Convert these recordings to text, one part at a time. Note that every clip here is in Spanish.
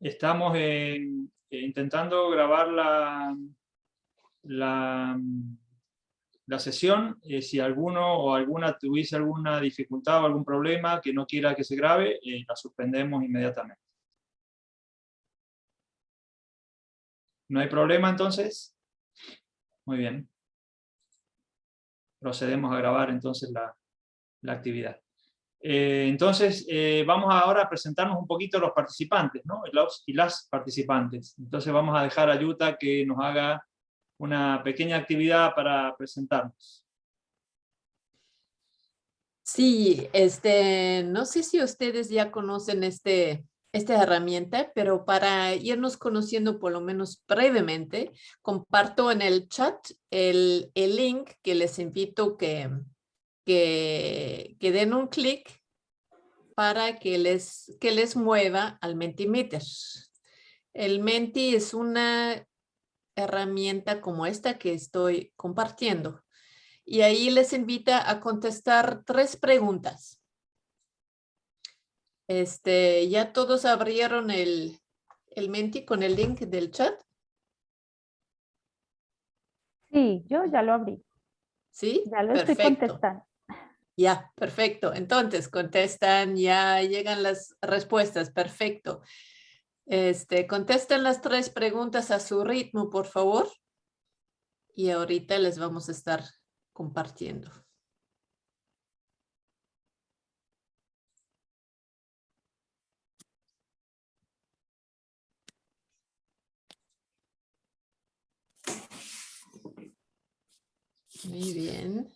Estamos intentando grabar la sesión. Si alguno o alguna tuviese alguna dificultad o algún problema que no quiera que se grabe, la suspendemos inmediatamente. ¿No hay problema entonces? Muy bien. Procedemos a grabar entonces la actividad. Entonces, vamos ahora a presentarnos un poquito los participantes, ¿no? Los y las participantes. Entonces vamos a dejar a Yuta que nos haga una pequeña actividad para presentarnos. Sí, no sé si ustedes ya conocen esta herramienta, pero para irnos conociendo por lo menos brevemente, comparto en el chat el link que les invito que den un clic para que les mueva al Mentimeter. El Menti es una herramienta como esta que estoy compartiendo. Y ahí les invita a contestar 3 preguntas. ¿Ya todos abrieron el Menti con el link del chat? Sí, yo ya lo abrí. ¿Sí? Ya lo estoy Perfecto. contestando. Ya, perfecto. Entonces, contestan, ya llegan las respuestas. Perfecto. Contesten las 3 preguntas a su ritmo, por favor. Y ahorita les vamos a estar compartiendo. Muy bien.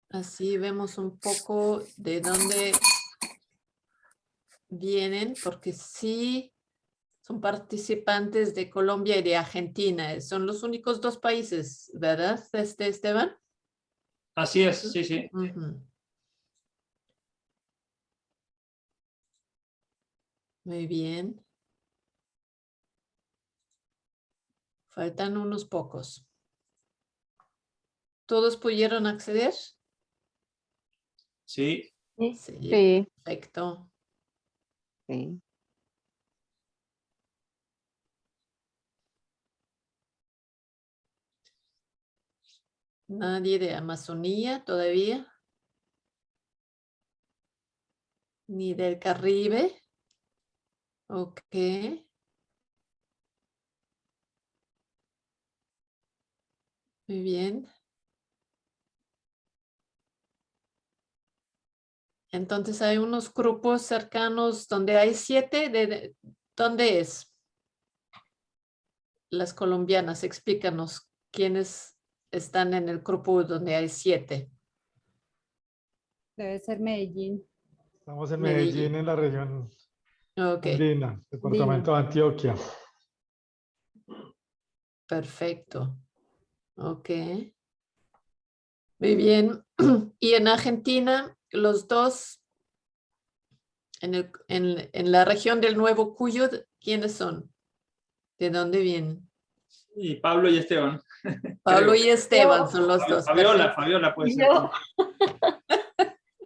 Así vemos un poco de dónde vienen, porque sí son participantes de Colombia y de Argentina. Son los únicos 2 países, ¿verdad, Esteban? Así es, sí, sí. Ujú. Muy bien. Faltan unos pocos. ¿Todos pudieron acceder? Sí. Sí. Sí. Perfecto. Sí. Nadie de Amazonía todavía. Ni del Caribe. Ok. Muy bien. Entonces hay unos grupos cercanos donde hay 7. ¿Dónde es? Las colombianas, explícanos quiénes están en el grupo donde hay 7. Debe ser Medellín. Estamos en Medellín. Medellín, en la región Ok, andina, departamento de Antioquia. perfecto. Ok. Muy bien. Y en Argentina, los 2, en la región del Nuevo Cuyo, ¿quiénes son? ¿De dónde vienen? Y Pablo y Esteban. Pablo Creo. y Esteban son los 2. Fabiola, Fabiola puede ser. Yo.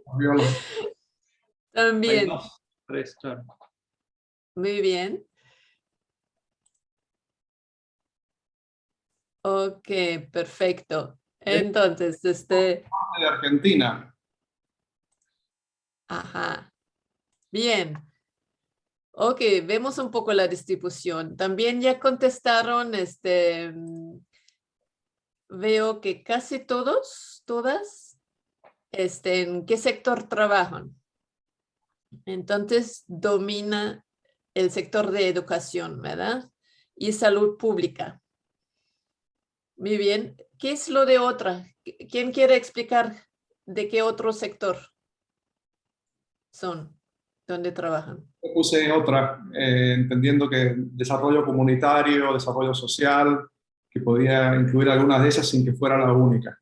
Fabiola. Hay También. 2, 3, claro. Muy bien. Ok, perfecto. Entonces, De Argentina. ajá. Bien. Ok, vemos un poco la distribución. También ya contestaron, veo que casi todas, ¿en qué sector trabajan? Entonces, domina el sector de educación, ¿verdad? Y salud pública. Muy bien. ¿Qué es lo de otra? ¿Quién quiere explicar de qué otro sector son? ¿Dónde trabajan? Yo puse otra, entendiendo que desarrollo comunitario, desarrollo social, que podía incluir algunas de esas sin que fuera la única.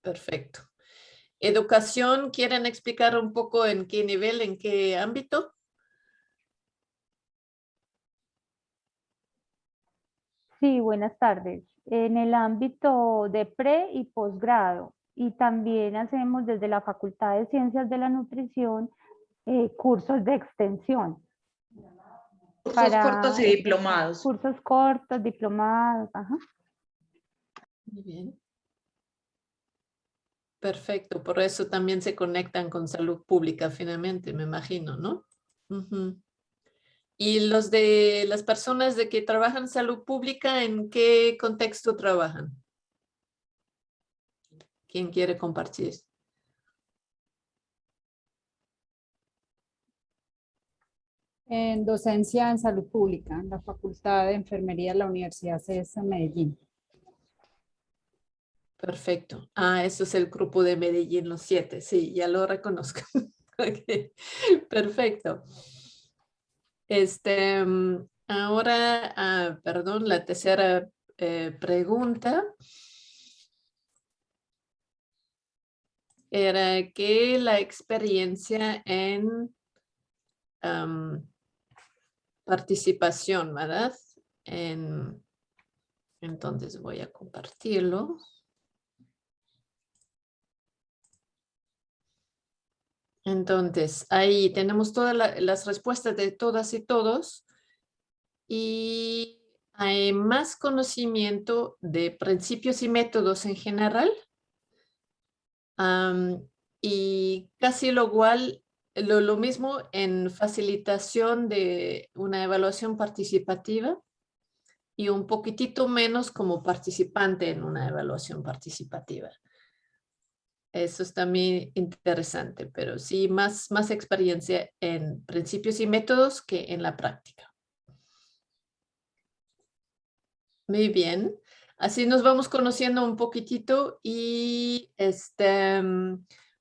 Perfecto. Educación, ¿quieren explicar un poco en qué nivel, en qué ámbito? Sí, buenas tardes. En el ámbito de pre y posgrado, y también hacemos desde la Facultad de Ciencias de la Nutrición cursos de extensión. Cursos cortos y diplomados. Cursos cortos, diplomados, ajá. Muy bien. Perfecto, por eso también se conectan con salud pública finalmente, me imagino, ¿no? Ujú. ¿Y los de las personas de que trabajan salud pública, en qué contexto trabajan? ¿Quién quiere compartir? En docencia en salud pública, en la Facultad de Enfermería de la Universidad CES Medellín. Perfecto. Ah, eso es el grupo de Medellín, los 7. Sí, ya lo reconozco. Ok, perfecto. Ahora, perdón, la tercera pregunta era que la experiencia en participación, ¿verdad? Entonces voy a compartirlo. Entonces, ahí tenemos todas las respuestas de todas y todos. Y hay más conocimiento de principios y métodos en general. Y casi lo mismo en facilitación de una evaluación participativa y un poquitito menos como participante en una evaluación participativa. Eso es también interesante, pero sí más experiencia en principios y métodos que en la práctica. Muy bien. Así nos vamos conociendo un poquitito y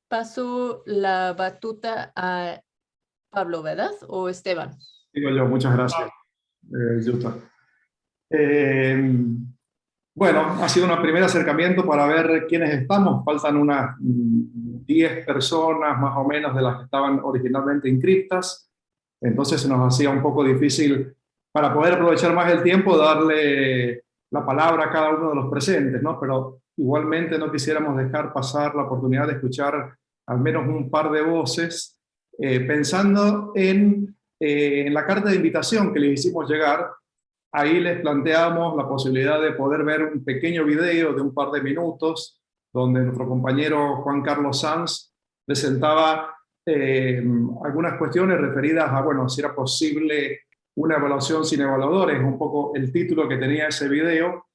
paso la batuta a Pablo, ¿verdad? ¿O Esteban? Digo yo, muchas gracias, Yuta. Bueno, ha sido un primer acercamiento para ver quiénes estamos. Faltan unas 10 personas más o menos de las que estaban originalmente inscritas. Entonces se nos hacía un poco difícil, para poder aprovechar más el tiempo, darle la palabra a cada uno de los presentes, ¿no? Pero igualmente no quisiéramos dejar pasar la oportunidad de escuchar al menos un par de voces, pensando en la carta de invitación que les hicimos llegar. Ahí les planteamos la posibilidad de poder ver un pequeño video de un par de minutos, donde nuestro compañero Juan Carlos Sanz presentaba algunas cuestiones referidas a, bueno, si era posible una evaluación sin evaluadores, un poco el título que tenía ese video.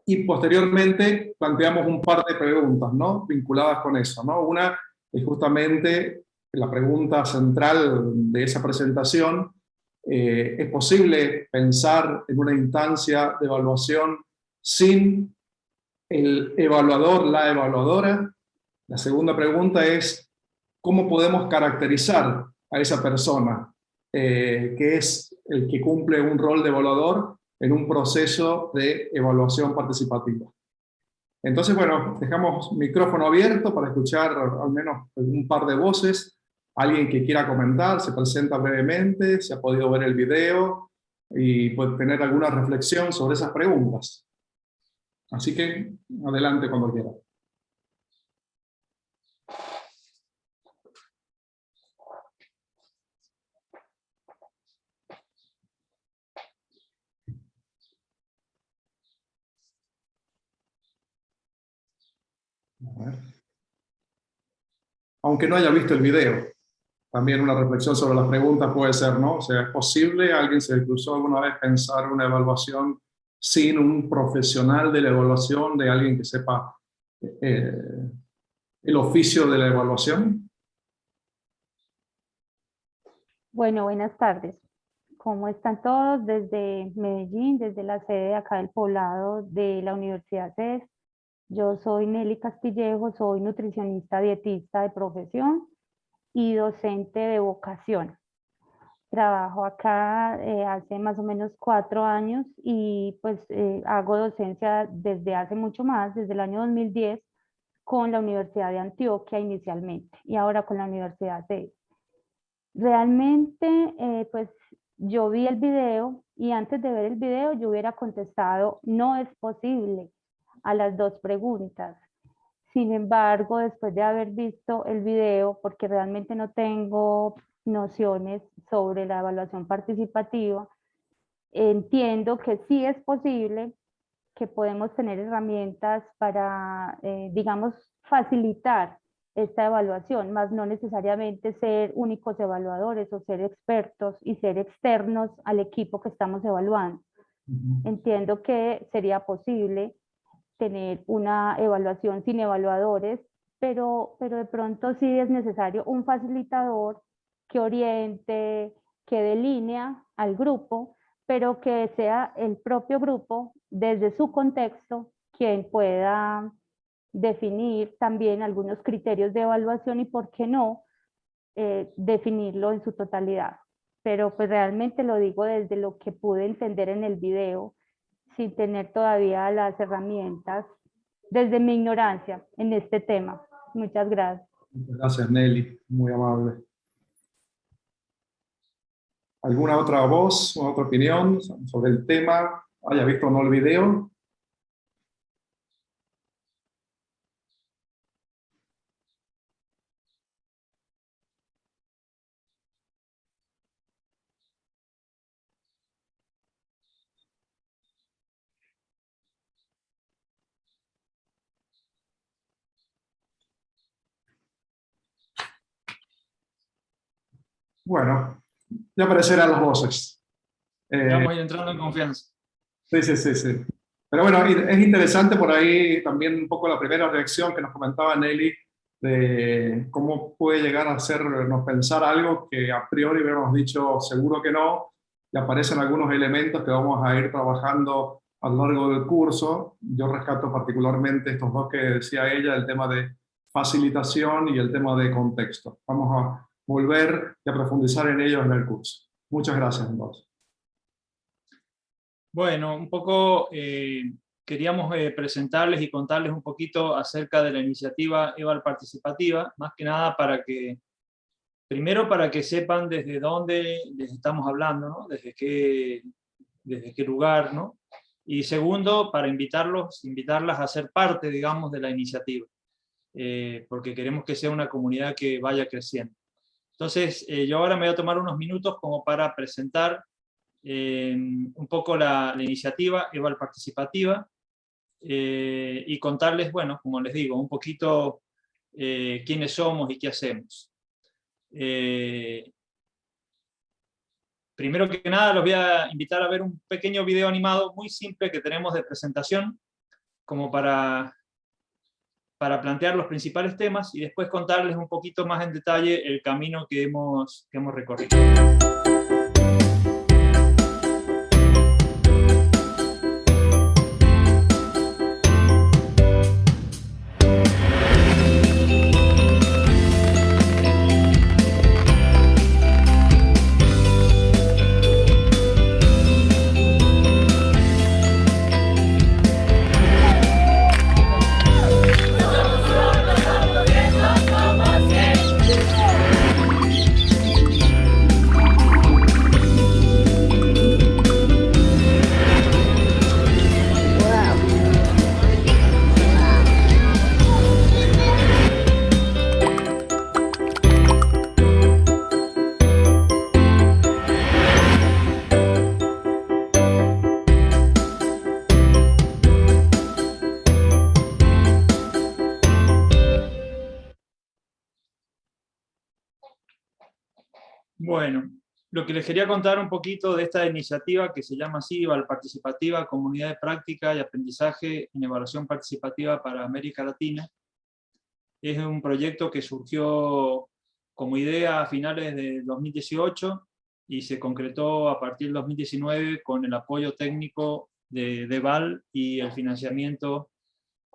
Y posteriormente planteamos un par de preguntas, ¿no?, vinculadas con eso, ¿no? Una es justamente la pregunta central de esa presentación. ¿Es posible pensar en una instancia de evaluación sin el evaluador, la evaluadora? La segunda pregunta es, ¿cómo podemos caracterizar a esa persona que es el que cumple un rol de evaluador en un proceso de evaluación participativa? Entonces, bueno, dejamos micrófono abierto para escuchar al menos un par de voces. Alguien que quiera comentar, se presenta brevemente, si ha podido ver el video y puede tener alguna reflexión sobre esas preguntas. Así que, adelante cuando quiera. A ver. Aunque no haya visto el video, también una reflexión sobre las preguntas puede ser, ¿no? O sea, ¿es posible? ¿Alguien se le cruzó alguna vez pensar una evaluación sin un profesional de la evaluación, de alguien que sepa el oficio de la evaluación? Bueno, buenas tardes. ¿Cómo están todos? Desde Medellín, desde la sede de acá del poblado de la Universidad CES. Yo soy Nelly Castillejo, soy nutricionista dietista de profesión y docente de vocación. Trabajo acá hace más o menos 4 años y pues hago docencia desde hace mucho más, desde el año 2010, con la Universidad de Antioquia inicialmente y ahora con la Universidad CES. Realmente pues yo vi el video y antes de ver el video yo hubiera contestado no es posible a las 2 preguntas. Sin embargo, después de haber visto el video, porque realmente no tengo nociones sobre la evaluación participativa, entiendo que sí es posible, que podemos tener herramientas para, digamos, facilitar esta evaluación, más no necesariamente ser únicos evaluadores o ser expertos y ser externos al equipo que estamos evaluando. Entiendo que sería posible tener una evaluación sin evaluadores, pero de pronto sí es necesario un facilitador que oriente, que delinea al grupo, pero que sea el propio grupo, desde su contexto, quien pueda definir también algunos criterios de evaluación y, por qué no, definirlo en su totalidad. Pero pues realmente lo digo desde lo que pude entender en el video, sin tener todavía las herramientas, desde mi ignorancia en este tema. Muchas gracias. Muchas gracias, Nelly, muy amable. ¿Alguna otra voz, una otra opinión sobre el tema? ¿Haya visto o no el video? Bueno, ya aparecerán las voces. Vamos a ir entrando en confianza. Sí, sí, sí, sí. Pero bueno, es interesante por ahí también un poco la primera reacción que nos comentaba Nelly, de cómo puede llegar a hacernos pensar algo que a priori hubiéramos dicho seguro que no, y aparecen algunos elementos que vamos a ir trabajando a lo largo del curso. Yo rescato particularmente estos dos que decía ella, el tema de facilitación y el tema de contexto. Vamos a volver y a profundizar en ellos en el curso. Muchas gracias, entonces. Bueno, un poco queríamos presentarles y contarles un poquito acerca de la iniciativa EVAL Participativa, más que nada para que, primero para que sepan desde dónde les estamos hablando, ¿no? Desde qué lugar, ¿no? Y segundo, para invitarlas a ser parte, digamos, de la iniciativa, porque queremos que sea una comunidad que vaya creciendo. Entonces, yo ahora me voy a tomar unos minutos como para presentar un poco la iniciativa EVAL Participativa y contarles, bueno, como les digo, un poquito quiénes somos y qué hacemos. Primero que nada, los voy a invitar a ver un pequeño video animado muy simple que tenemos de presentación, como para plantear los principales temas y después contarles un poquito más en detalle el camino que hemos recorrido. Bueno, lo que les quería contar un poquito de esta iniciativa que se llama así, EVAL Participativa, Comunidad de Práctica y Aprendizaje en Evaluación Participativa para América Latina. Es un proyecto que surgió como idea a finales de 2018 y se concretó a partir del 2019 con el apoyo técnico de EVAL y el financiamiento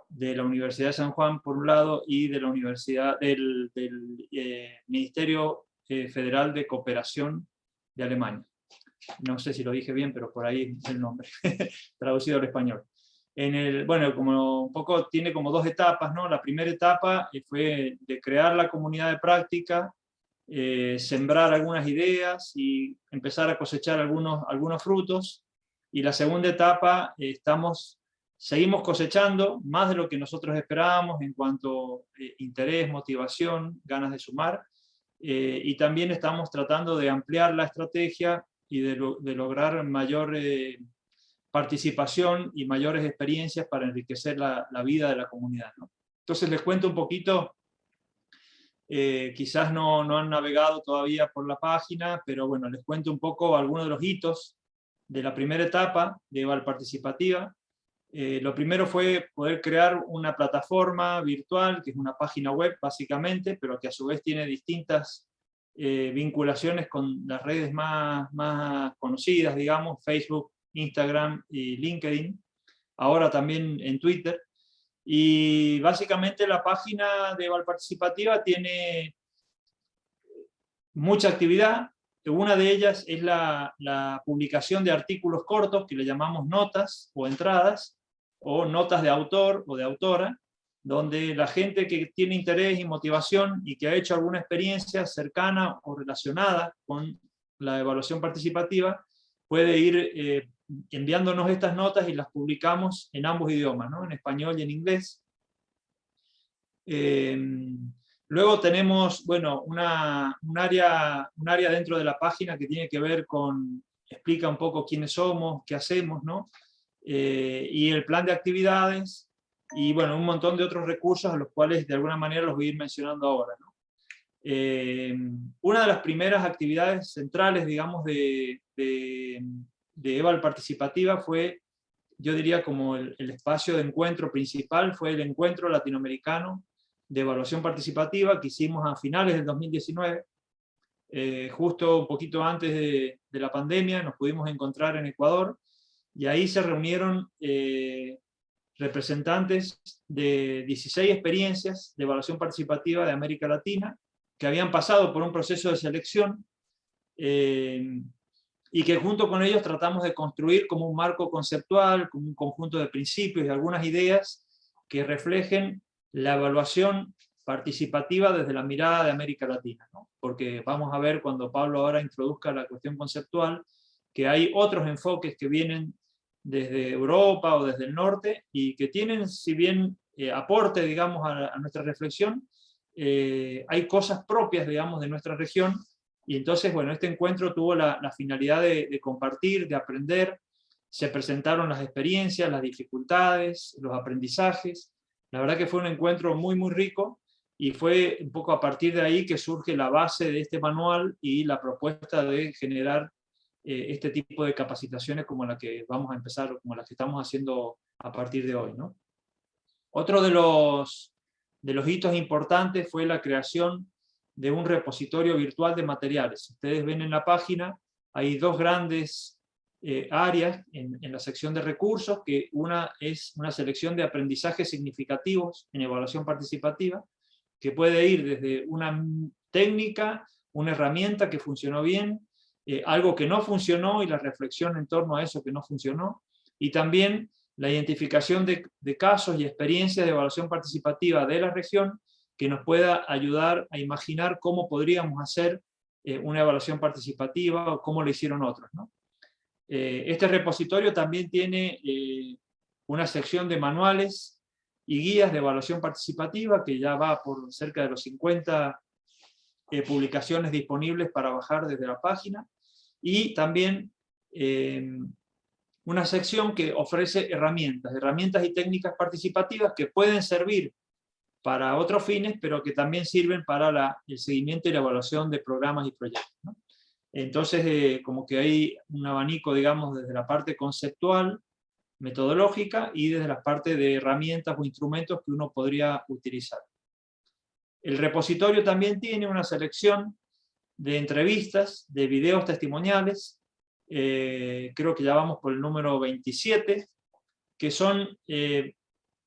de la Universidad de San Juan, por un lado, y de la Universidad del Ministerio Federal de Cooperación de Alemania. No sé si lo dije bien, pero por ahí es el nombre, traducido al español. Bueno, como un poco tiene como dos etapas, ¿no? La primera etapa fue de crear la comunidad de práctica, sembrar algunas ideas y empezar a cosechar algunos frutos. Y la segunda etapa estamos seguimos cosechando más de lo que nosotros esperábamos en cuanto a interés, motivación, ganas de sumar, y también estamos tratando de ampliar la estrategia y de lograr mayor participación y mayores experiencias para enriquecer la vida de la comunidad, ¿no? Entonces les cuento un poquito, quizás no han navegado todavía por la página, pero bueno, les cuento un poco algunos de los hitos de la primera etapa de EVAL Participativa. Lo primero fue poder crear una plataforma virtual, que es una página web básicamente, pero que a su vez tiene distintas vinculaciones con las redes más conocidas, digamos, Facebook, Instagram y LinkedIn, ahora también en Twitter. Y básicamente la página de EVAL Participativa tiene mucha actividad. Una de ellas es la publicación de artículos cortos, que le llamamos notas o entradas, o notas de autor o de autora, donde la gente que tiene interés y motivación y que ha hecho alguna experiencia cercana o relacionada con la evaluación participativa, puede ir enviándonos estas notas y las publicamos en ambos idiomas, ¿no? En español y en inglés. Luego tenemos, bueno, un área dentro de la página que tiene que ver con, explica un poco quiénes somos, qué hacemos, ¿no? Y el plan de actividades, y bueno, un montón de otros recursos a los cuales de alguna manera los voy a ir mencionando ahora, ¿no? Una de las primeras actividades centrales, digamos, de EVAL Participativa fue, yo diría como el espacio de encuentro principal, fue el encuentro latinoamericano de evaluación participativa que hicimos a finales del 2019, justo un poquito antes de la pandemia. Nos pudimos encontrar en Ecuador, y ahí se reunieron representantes de 16 experiencias de evaluación participativa de América Latina, que habían pasado por un proceso de selección, y que junto con ellos tratamos de construir como un marco conceptual, como un conjunto de principios y algunas ideas que reflejen la evaluación participativa desde la mirada de América Latina, ¿no? Porque vamos a ver cuando Pablo ahora introduzca la cuestión conceptual, que hay otros enfoques que vienen desde Europa o desde el norte, y que tienen, si bien aporte, digamos, a nuestra reflexión, hay cosas propias, digamos, de nuestra región. Y entonces, bueno, este encuentro tuvo la finalidad de compartir, de aprender. Se presentaron las experiencias, las dificultades, los aprendizajes. La verdad que fue un encuentro muy, muy rico, y fue un poco a partir de ahí que surge la base de este manual y la propuesta de generar este tipo de capacitaciones como la que vamos a empezar, como la que estamos haciendo a partir de hoy, ¿no? Otro de los hitos importantes fue la creación de un repositorio virtual de materiales. Ustedes ven en la página, hay dos grandes áreas en la sección de recursos, que una es una selección de aprendizajes significativos en evaluación participativa, que puede ir desde una técnica, una herramienta que funcionó bien, algo que no funcionó y la reflexión en torno a eso que no funcionó, y también la identificación de casos y experiencias de evaluación participativa de la región que nos pueda ayudar a imaginar cómo podríamos hacer una evaluación participativa o cómo lo hicieron otros, ¿no? Este repositorio también tiene una sección de manuales y guías de evaluación participativa que ya va por cerca de los 50 publicaciones disponibles para bajar desde la página, y también una sección que ofrece herramientas y técnicas participativas que pueden servir para otros fines, pero que también sirven para el seguimiento y la evaluación de programas y proyectos, ¿no? Entonces, como que hay un abanico, digamos, desde la parte conceptual, metodológica, y desde la parte de herramientas o instrumentos que uno podría utilizar. El repositorio también tiene una selección de entrevistas, de videos testimoniales, creo que ya vamos por el número 27, que son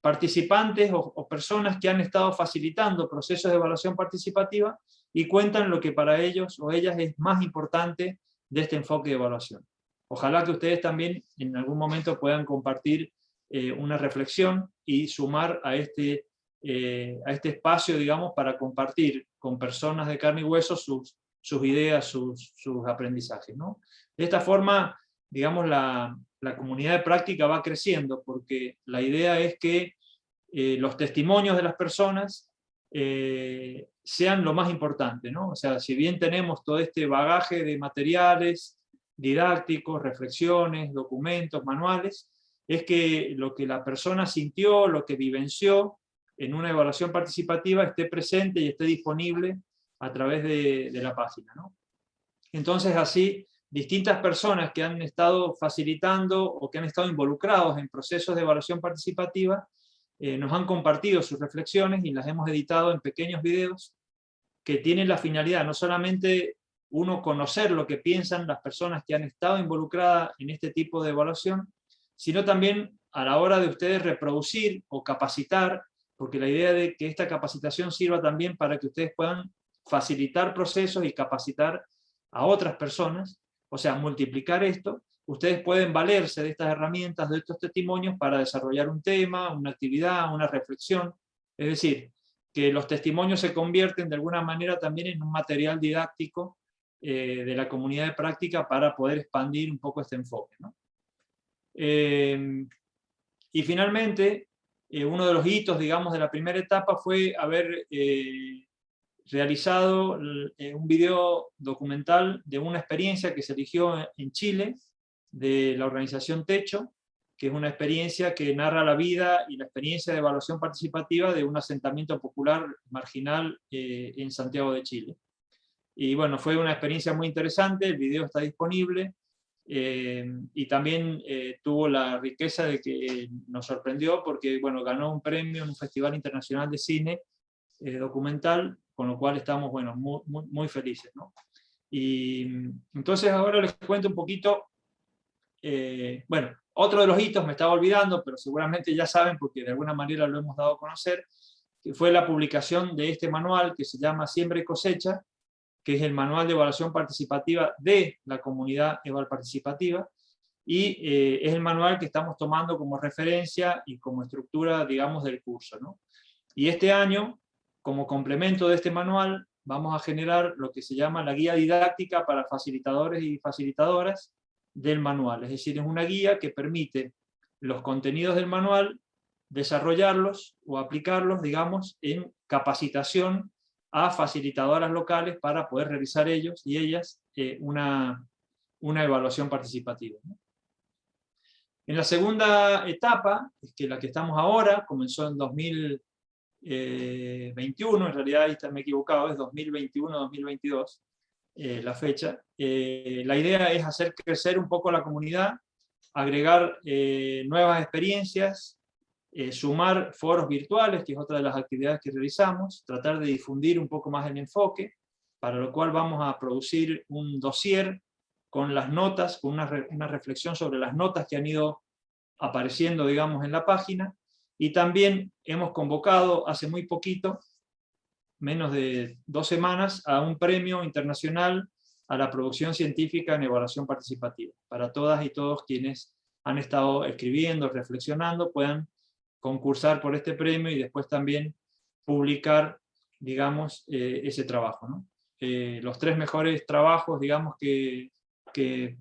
participantes o personas que han estado facilitando procesos de evaluación participativa y cuentan lo que para ellos o ellas es más importante de este enfoque de evaluación. Ojalá que ustedes también en algún momento puedan compartir una reflexión y sumar a este espacio, digamos, para compartir con personas de carne y hueso sus ideas, sus aprendizajes, ¿no? De esta forma, digamos, la la comunidad de práctica va creciendo, porque la idea es que los testimonios de las personas sean lo más importante, ¿no? O sea, si bien tenemos todo este bagaje de materiales didácticos, reflexiones, documentos, manuales, es que lo que la persona sintió, lo que vivenció en una evaluación participativa esté presente y esté disponible a través de la página, ¿no? Entonces así, distintas personas que han estado facilitando o que han estado involucrados en procesos de evaluación participativa nos han compartido sus reflexiones y las hemos editado en pequeños videos que tienen la finalidad no solamente uno conocer lo que piensan las personas que han estado involucradas en este tipo de evaluación, sino también a la hora de ustedes reproducir o capacitar, porque la idea de que esta capacitación sirva también para que ustedes puedan facilitar procesos y capacitar a otras personas, o sea, multiplicar esto. Ustedes pueden valerse de estas herramientas, de estos testimonios, para desarrollar un tema, una actividad, una reflexión. Es decir, que los testimonios se convierten de alguna manera también en un material didáctico de la comunidad de práctica para poder expandir un poco este enfoque, ¿no? Y finalmente, uno de los hitos, digamos, de la primera etapa fue haber realizado un video documental de una experiencia que se eligió en Chile, de la organización Techo, que es una experiencia que narra la vida y la experiencia de evaluación participativa de un asentamiento popular marginal en Santiago de Chile. Y bueno, fue una experiencia muy interesante, el video está disponible, y también tuvo la riqueza de que nos sorprendió porque bueno, ganó un premio en un festival internacional de cine documental, con lo cual estamos bueno, muy felices, ¿no? Y entonces ahora les cuento un poquito, bueno, otro de los hitos me estaba olvidando, pero seguramente ya saben porque de alguna manera lo hemos dado a conocer, que fue la publicación de este manual que se llama Siembra y Cosecha, que es el manual de evaluación participativa de la comunidad Eval Participativa, y es el manual que estamos tomando como referencia y como estructura, digamos, del curso, ¿no? Y este año, como complemento de este manual, vamos a generar lo que se llama la guía didáctica para facilitadores y facilitadoras del manual. Es decir, es una guía que permite los contenidos del manual desarrollarlos o aplicarlos, digamos, en capacitación a facilitadoras locales para poder realizar ellos y ellas una evaluación participativa, ¿no? En la segunda etapa, que la que estamos ahora, comenzó en 2021, en realidad ahí me he equivocado, es 2021-2022 la fecha. La idea es hacer crecer un poco la comunidad, agregar nuevas experiencias, sumar foros virtuales, que es otra de las actividades que realizamos, tratar de difundir un poco más el enfoque, para lo cual vamos a producir un dossier con las notas, con una reflexión sobre las notas que han ido apareciendo, digamos, en la página, y también hemos convocado hace muy poquito, menos de 2 semanas, a un premio internacional a la producción científica en evaluación participativa, para todas y todos quienes han estado escribiendo, reflexionando, puedan concursar por este premio y después también publicar, digamos, ese trabajo, ¿no? Los 3 mejores trabajos, digamos, que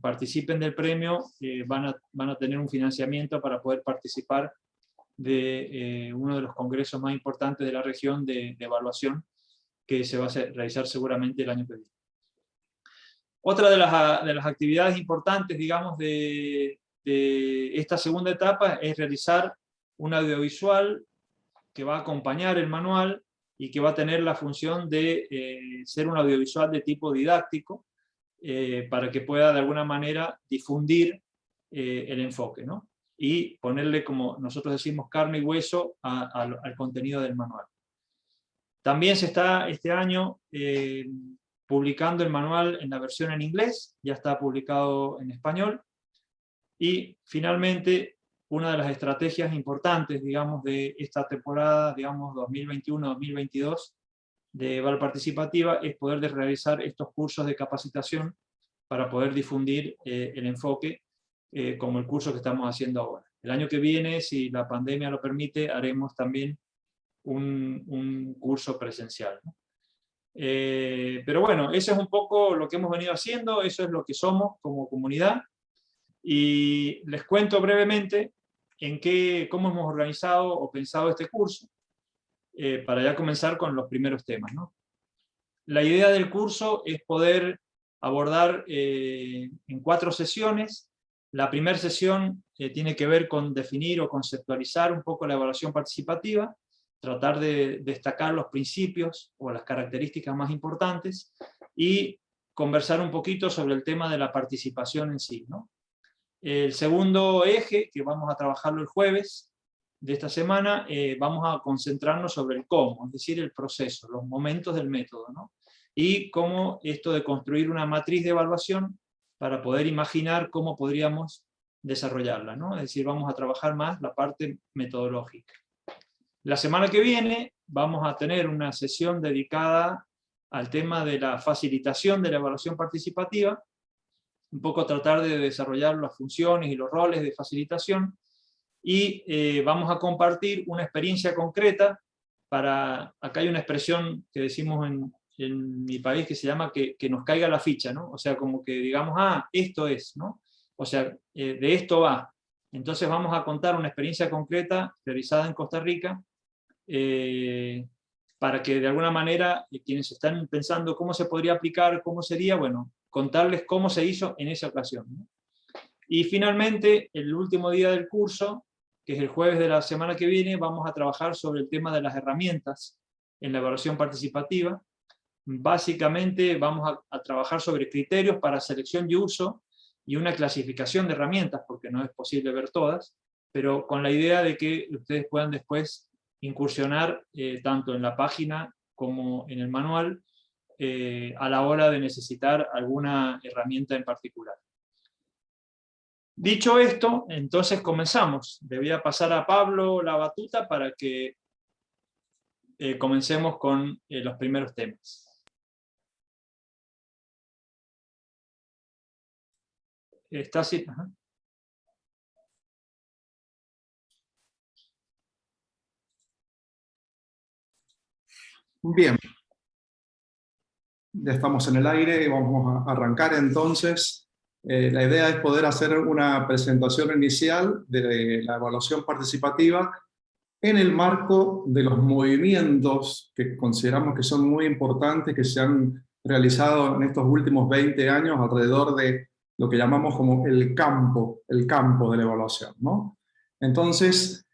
participen del premio van a tener un financiamiento para poder participar de uno de los congresos más importantes de la región de evaluación que se va a realizar seguramente el año que viene. Otra de las actividades importantes, digamos, de esta segunda etapa es realizar un audiovisual que va a acompañar el manual y que va a tener la función de ser un audiovisual de tipo didáctico para que pueda de alguna manera difundir el enfoque, ¿no? Y ponerle, como nosotros decimos, carne y hueso al contenido del manual. También se está este año publicando el manual en la versión en inglés, ya está publicado en español, y finalmente una de las estrategias importantes, digamos, de esta temporada, digamos, 2021-2022 de Eval Participativa es poder realizar estos cursos de capacitación para poder difundir el enfoque como el curso que estamos haciendo ahora. El año que viene, si la pandemia lo permite, haremos también un curso presencial, ¿no? Pero bueno, eso es un poco lo que hemos venido haciendo, eso es lo que somos como comunidad. Y les cuento brevemente cómo hemos organizado o pensado este curso, para ya comenzar con los primeros temas, ¿no? La idea del curso es poder abordar en 4 sesiones. La primera sesión tiene que ver con definir o conceptualizar un poco la evaluación participativa, tratar de destacar los principios o las características más importantes, y conversar un poquito sobre el tema de la participación en sí, ¿no? El segundo eje, que vamos a trabajarlo el jueves de esta semana, vamos a concentrarnos sobre el cómo, es decir, el proceso, los momentos del método, ¿no? Y cómo esto de construir una matriz de evaluación para poder imaginar cómo podríamos desarrollarla, ¿no? Es decir, vamos a trabajar más la parte metodológica. La semana que viene vamos a tener una sesión dedicada al tema de la facilitación de la evaluación participativa, un poco tratar de desarrollar las funciones y los roles de facilitación, y vamos a compartir una experiencia concreta acá hay una expresión que decimos en mi país que se llama que nos caiga la ficha, ¿no? O sea, como que digamos, esto es, ¿no? O sea, de esto va. Entonces vamos a contar una experiencia concreta realizada en Costa Rica, para que de alguna manera quienes están pensando cómo se podría aplicar, cómo sería, bueno, contarles cómo se hizo en esa ocasión, ¿no? Y finalmente, el último día del curso, que es el jueves de la semana que viene, vamos a trabajar sobre el tema de las herramientas en la evaluación participativa. Básicamente vamos a trabajar sobre criterios para selección y uso, y una clasificación de herramientas, porque no es posible ver todas, pero con la idea de que ustedes puedan después incursionar tanto en la página como en el manual, a la hora de necesitar alguna herramienta en particular. Dicho esto, entonces comenzamos. Le voy a pasar a Pablo la batuta para que comencemos con los primeros temas. ¿Está así? Ajá. Bien. Ya estamos en el aire y vamos a arrancar entonces. La idea es poder hacer una presentación inicial de la evaluación participativa en el marco de los movimientos que consideramos que son muy importantes, que se han realizado en estos últimos 20 años alrededor de lo que llamamos como el campo de la evaluación, ¿no? Entonces,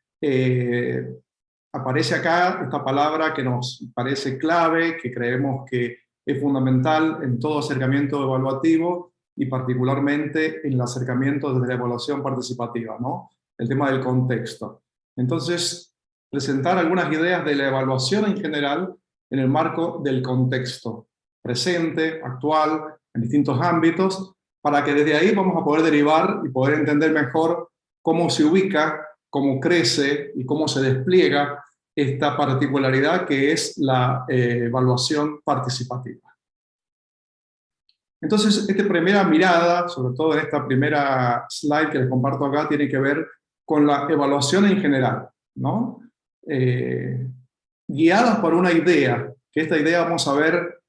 aparece acá esta palabra que nos parece clave, que creemos que es fundamental en todo acercamiento evaluativo y particularmente en el acercamiento desde la evaluación participativa, ¿no? El tema del contexto. Entonces, presentar algunas ideas de la evaluación en general en el marco del contexto presente, actual, en distintos ámbitos, para que desde ahí vamos a poder derivar y poder entender mejor cómo se ubica, cómo crece y cómo se despliega esta particularidad que es la evaluación participativa. Entonces, esta primera mirada, sobre todo en esta primera slide que les comparto acá, tiene que ver con la evaluación en general, ¿no? Guiadas por una idea, que esta idea vamos a ver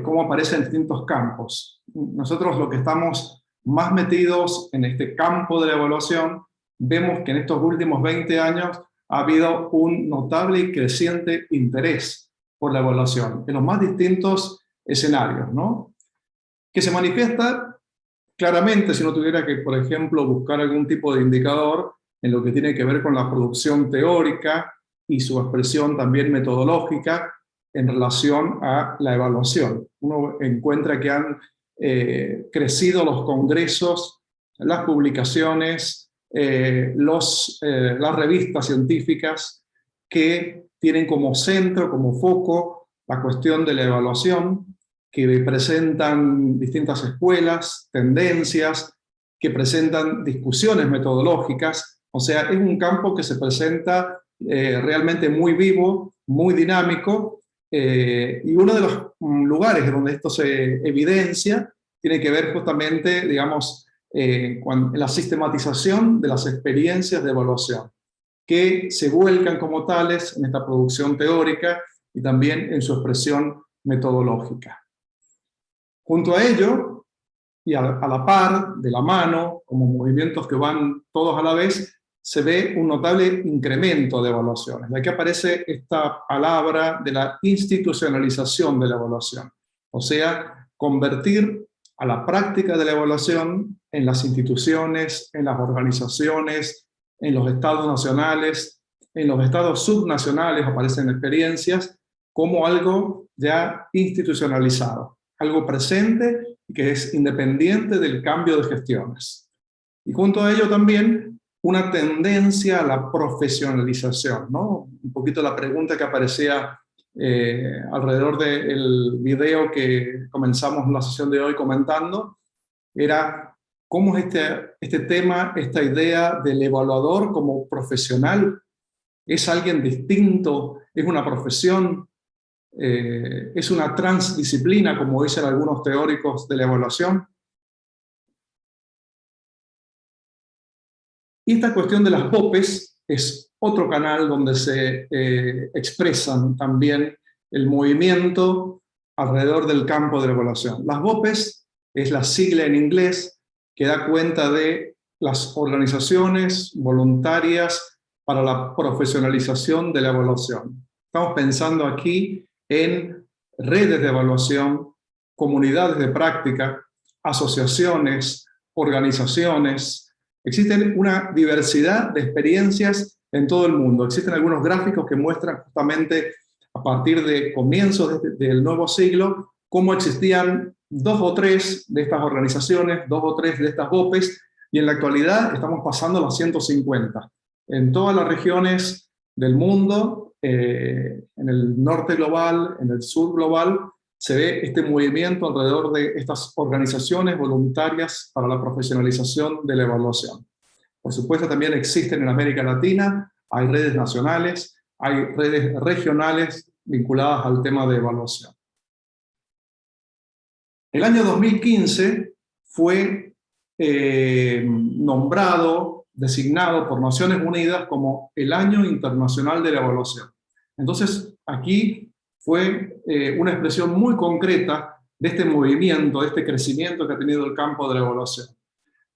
cómo aparece en distintos campos. Nosotros lo que estamos más metidos en este campo de la evaluación, vemos que en estos últimos 20 años ha habido un notable y creciente interés por la evaluación, en los más distintos escenarios, ¿no? Que se manifiesta claramente, si no tuviera que, por ejemplo, buscar algún tipo de indicador en lo que tiene que ver con la producción teórica y su expresión también metodológica en relación a la evaluación. Uno encuentra que han crecido los congresos, las publicaciones, las revistas científicas que tienen como centro, como foco, la cuestión de la evaluación, que presentan distintas escuelas, tendencias, que presentan discusiones metodológicas. O sea, es un campo que se presenta realmente muy vivo, muy dinámico, y uno de los lugares donde esto se evidencia tiene que ver justamente, digamos, con la sistematización de las experiencias de evaluación, que se vuelcan como tales en esta producción teórica y también en su expresión metodológica. Junto a ello, y a la par, de la mano, como movimientos que van todos a la vez, se ve un notable incremento de evaluaciones. De aquí aparece esta palabra de la institucionalización de la evaluación. O sea, convertir a la práctica de la evaluación en las instituciones, en las organizaciones, en los estados nacionales, en los estados subnacionales aparecen experiencias como algo ya institucionalizado, algo presente y que es independiente del cambio de gestiones. Y junto a ello también una tendencia a la profesionalización, ¿no? Un poquito la pregunta que aparecía alrededor del video que comenzamos la sesión de hoy comentando, era cómo es este tema, esta idea del evaluador como profesional, es alguien distinto, es una profesión, es una transdisciplina, como dicen algunos teóricos de la evaluación. Y esta cuestión de las BOPES es otro canal donde se expresan también el movimiento alrededor del campo de la evaluación. Las BOPES es la sigla en inglés que da cuenta de las organizaciones voluntarias para la profesionalización de la evaluación. Estamos pensando aquí en redes de evaluación, comunidades de práctica, asociaciones, organizaciones. Existen una diversidad de experiencias en todo el mundo. Existen algunos gráficos que muestran justamente a partir de comienzos del nuevo siglo cómo existían 2 o 3 de estas organizaciones, 2 o 3 de estas BOPES, y en la actualidad estamos pasando a las 150. En todas las regiones del mundo, en el norte global, en el sur global, se ve este movimiento alrededor de estas organizaciones voluntarias para la profesionalización de la evaluación. Por supuesto, también existen en América Latina, hay redes nacionales, hay redes regionales vinculadas al tema de evaluación. El año 2015 fue nombrado, designado por Naciones Unidas como el Año Internacional de la Evaluación. Entonces, aquí fue una expresión muy concreta de este movimiento, de este crecimiento que ha tenido el campo de la evaluación.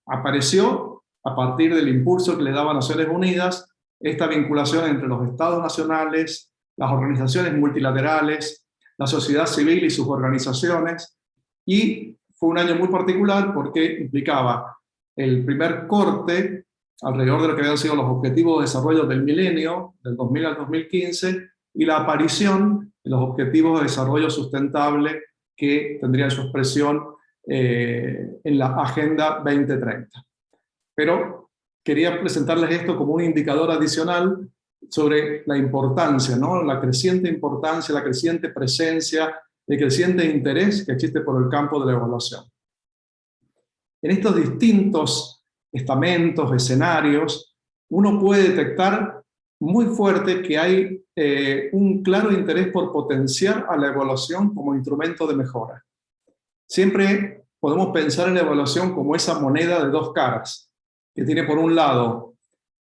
Apareció, a partir del impulso que le daba Naciones Unidas, esta vinculación entre los estados nacionales, las organizaciones multilaterales, la sociedad civil y sus organizaciones, y fue un año muy particular porque implicaba el primer corte alrededor de lo que habían sido los objetivos de desarrollo del milenio, del 2000 al 2015, y la aparición de los objetivos de desarrollo sustentable que tendrían su expresión en la Agenda 2030. Pero quería presentarles esto como un indicador adicional sobre la importancia, ¿no? La creciente importancia, la creciente presencia, el creciente interés que existe por el campo de la evaluación. En estos distintos estamentos, escenarios, uno puede detectar muy fuerte que hay un claro interés por potenciar a la evaluación como instrumento de mejora. Siempre podemos pensar en la evaluación como esa moneda de 2 caras, que tiene por un lado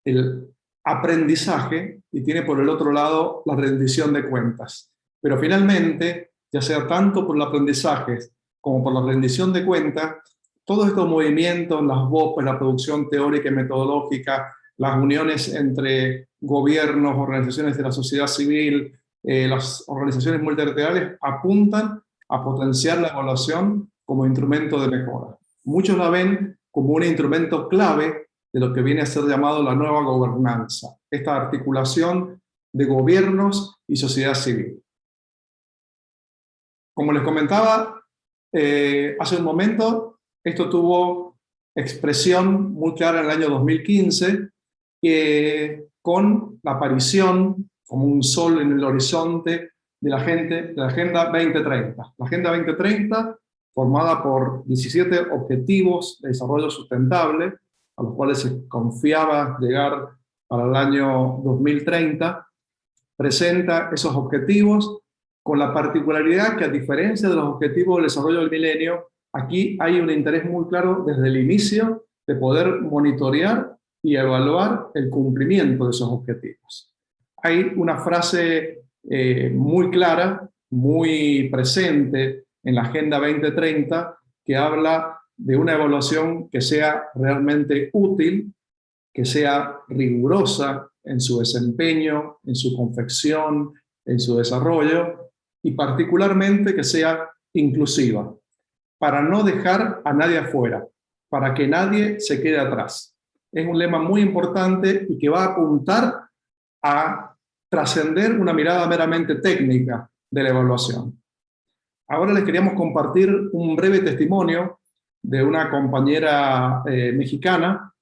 el aprendizaje y tiene por el otro lado la rendición de cuentas. Pero finalmente, ya sea tanto por el aprendizaje como por la rendición de cuentas, todos estos movimientos, las BOPES, la producción teórica y metodológica, las uniones entre gobiernos, organizaciones de la sociedad civil, las organizaciones multilaterales, apuntan a potenciar la evaluación como instrumento de mejora. Muchos la ven como un instrumento clave de lo que viene a ser llamado la nueva gobernanza, esta articulación de gobiernos y sociedad civil. Como les comentaba hace un momento, esto tuvo expresión muy clara en el año 2015, con la aparición como un sol en el horizonte de la Agenda 2030. La Agenda 2030, formada por 17 objetivos de desarrollo sustentable, a los cuales se confiaba llegar para el año 2030, presenta esos objetivos con la particularidad que, a diferencia de los objetivos del desarrollo del milenio, aquí hay un interés muy claro desde el inicio de poder monitorear y evaluar el cumplimiento de esos objetivos. Hay una frase muy clara, muy presente en la Agenda 2030, que habla de una evaluación que sea realmente útil, que sea rigurosa en su desempeño, en su confección, en su desarrollo, y particularmente que sea inclusiva, para no dejar a nadie afuera, para que nadie se quede atrás. Es un lema muy importante y que va a apuntar a trascender una mirada meramente técnica de la evaluación. Ahora les queríamos compartir un breve testimonio de una compañera mexicana,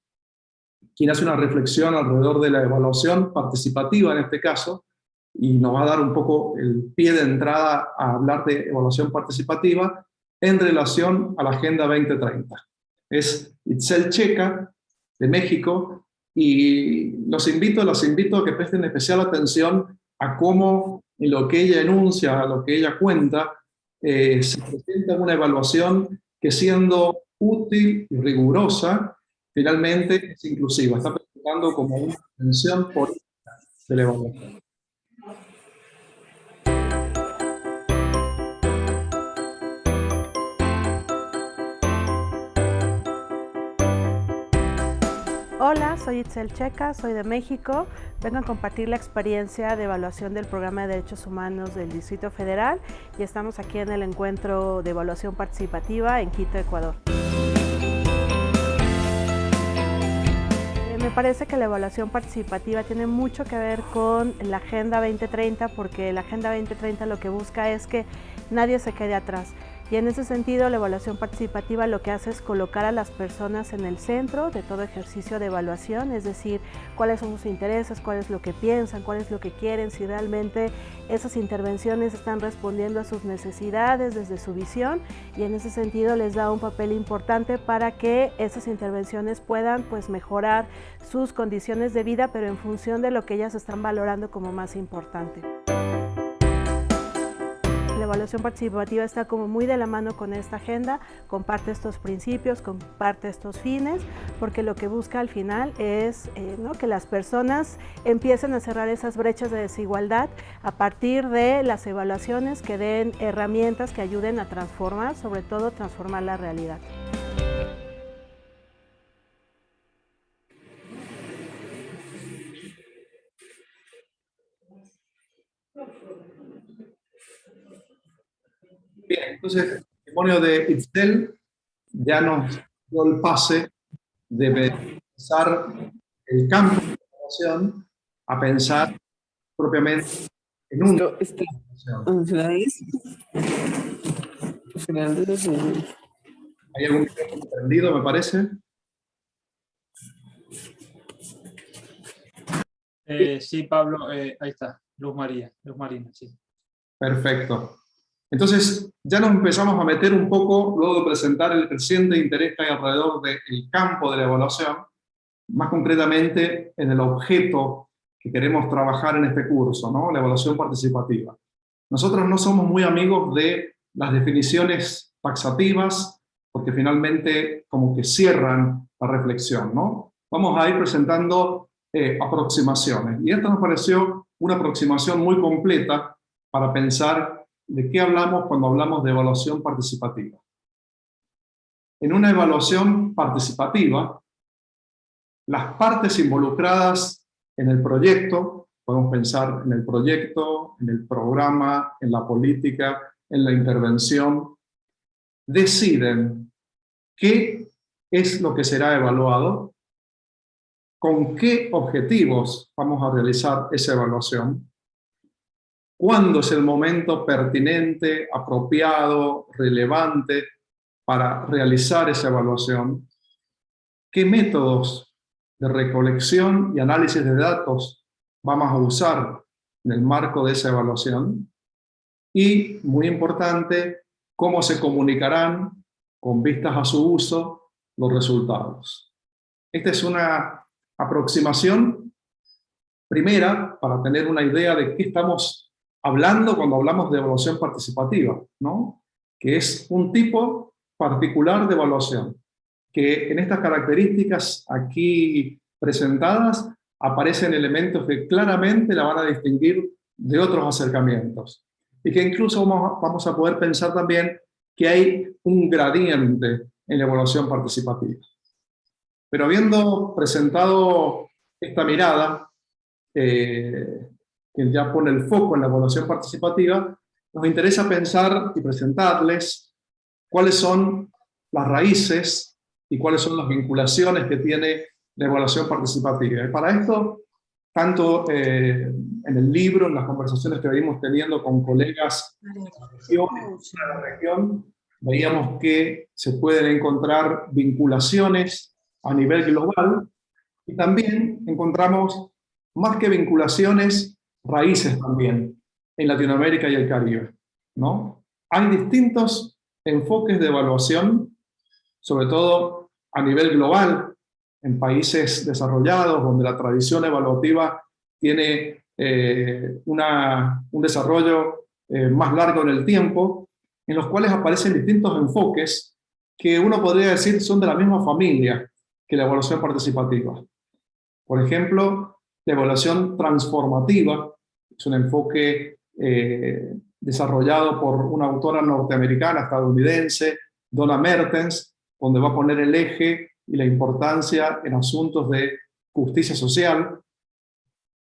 quien hace una reflexión alrededor de la evaluación participativa en este caso, y nos va a dar un poco el pie de entrada a hablar de evaluación participativa en relación a la Agenda 2030. Es Itzel Checa, de México, y los invito a que presten especial atención a cómo en lo que ella enuncia, a lo que ella cuenta, se presenta una evaluación que, siendo útil y rigurosa, finalmente es inclusiva. Está presentando como una dimensión política de la evaluación. Hola, soy Itzel Checa, soy de México. Vengo a compartir la experiencia de evaluación del Programa de Derechos Humanos del Distrito Federal y estamos aquí en el encuentro de evaluación participativa en Quito, Ecuador. Me parece que la evaluación participativa tiene mucho que ver con la Agenda 2030, porque la Agenda 2030 lo que busca es que nadie se quede atrás. Y en ese sentido, la evaluación participativa lo que hace es colocar a las personas en el centro de todo ejercicio de evaluación, es decir, cuáles son sus intereses, cuál es lo que piensan, cuál es lo que quieren, si realmente esas intervenciones están respondiendo a sus necesidades desde su visión, y en ese sentido les da un papel importante para que esas intervenciones puedan mejorar sus condiciones de vida, pero en función de lo que ellas están valorando como más importante. La evaluación participativa está como muy de la mano con esta agenda, comparte estos principios, comparte estos fines, porque lo que busca al final es que las personas empiecen a cerrar esas brechas de desigualdad a partir de las evaluaciones que den herramientas que ayuden a transformar, sobre todo transformar la realidad. Bien, entonces el testimonio de Itzel ya nos dio el pase de pensar el campo de evaluación a pensar propiamente en un... ¿Hay algún micrófono prendido, me parece? Sí, Pablo, ahí está, Luz Marina, sí. Perfecto. Entonces, ya nos empezamos a meter un poco, luego de presentar el creciente interés que hay alrededor del campo de la evaluación, más concretamente en el objeto que queremos trabajar en este curso, ¿no? La evaluación participativa. Nosotros no somos muy amigos de las definiciones taxativas, porque finalmente como que cierran la reflexión, ¿no? Vamos a ir presentando aproximaciones. Y esta nos pareció una aproximación muy completa para pensar de qué hablamos cuando hablamos de evaluación participativa. En una evaluación participativa, las partes involucradas en el proyecto, podemos pensar en el proyecto, en el programa, en la política, en la intervención, deciden qué es lo que será evaluado, con qué objetivos vamos a realizar esa evaluación, cuándo es el momento pertinente, apropiado, relevante para realizar esa evaluación, qué métodos de recolección y análisis de datos vamos a usar en el marco de esa evaluación y, muy importante, cómo se comunicarán con vistas a su uso los resultados. Esta es una aproximación primera para tener una idea de qué estamos hablando cuando hablamos de evaluación participativa, ¿no? Que es un tipo particular de evaluación, que en estas características aquí presentadas aparecen elementos que claramente la van a distinguir de otros acercamientos. Y que incluso vamos a poder pensar también que hay un gradiente en la evaluación participativa. Pero habiendo presentado esta mirada, que ya pone el foco en la evaluación participativa, nos interesa pensar y presentarles cuáles son las raíces y cuáles son las vinculaciones que tiene la evaluación participativa. Y para esto, tanto en el libro, en las conversaciones que venimos teniendo con colegas de la región, veíamos que se pueden encontrar vinculaciones a nivel global, y también encontramos, más que vinculaciones, raíces también en Latinoamérica y el Caribe, ¿no? Hay distintos enfoques de evaluación, sobre todo a nivel global, en países desarrollados, donde la tradición evaluativa tiene un desarrollo más largo en el tiempo, en los cuales aparecen distintos enfoques que uno podría decir son de la misma familia que la evaluación participativa. Por ejemplo, la evaluación transformativa es un enfoque desarrollado por una autora norteamericana, estadounidense, Donna Mertens, donde va a poner el eje y la importancia en asuntos de justicia social.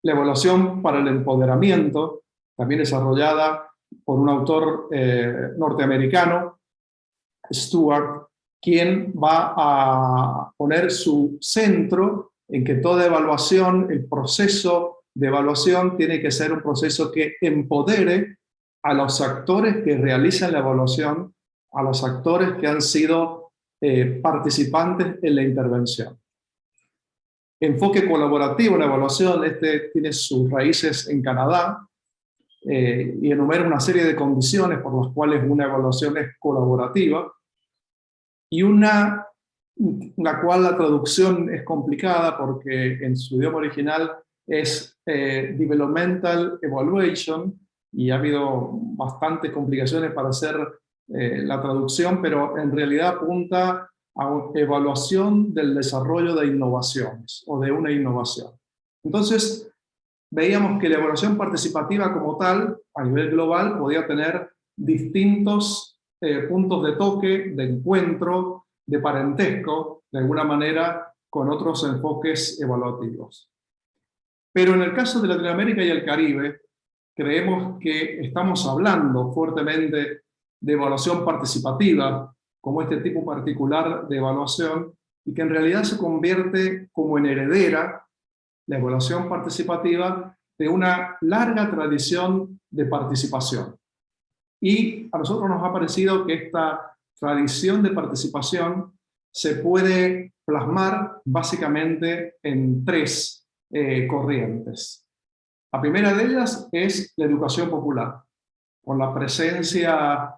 La evaluación para el empoderamiento, también desarrollada por un autor norteamericano, Stewart, quien va a poner su centro en que toda evaluación, el proceso de evaluación, tiene que ser un proceso que empodere a los actores que realizan la evaluación, a los actores que han sido participantes en la intervención. Enfoque colaborativo en la evaluación, este tiene sus raíces en Canadá, y enumera una serie de condiciones por las cuales una evaluación es colaborativa, y la cual la traducción es complicada porque en su idioma original es Developmental Evaluation, y ha habido bastantes complicaciones para hacer la traducción, pero en realidad apunta a evaluación del desarrollo de innovaciones o de una innovación. Entonces, veíamos que la evaluación participativa como tal, a nivel global, podía tener distintos puntos de toque, de encuentro, de parentesco, de alguna manera, con otros enfoques evaluativos. Pero en el caso de Latinoamérica y el Caribe, creemos que estamos hablando fuertemente de evaluación participativa, como este tipo particular de evaluación, y que en realidad se convierte como en heredera, la evaluación participativa, de una larga tradición de participación. Y a nosotros nos ha parecido que esta tradición de participación se puede plasmar básicamente en tres corrientes. La primera de ellas es la educación popular, con la presencia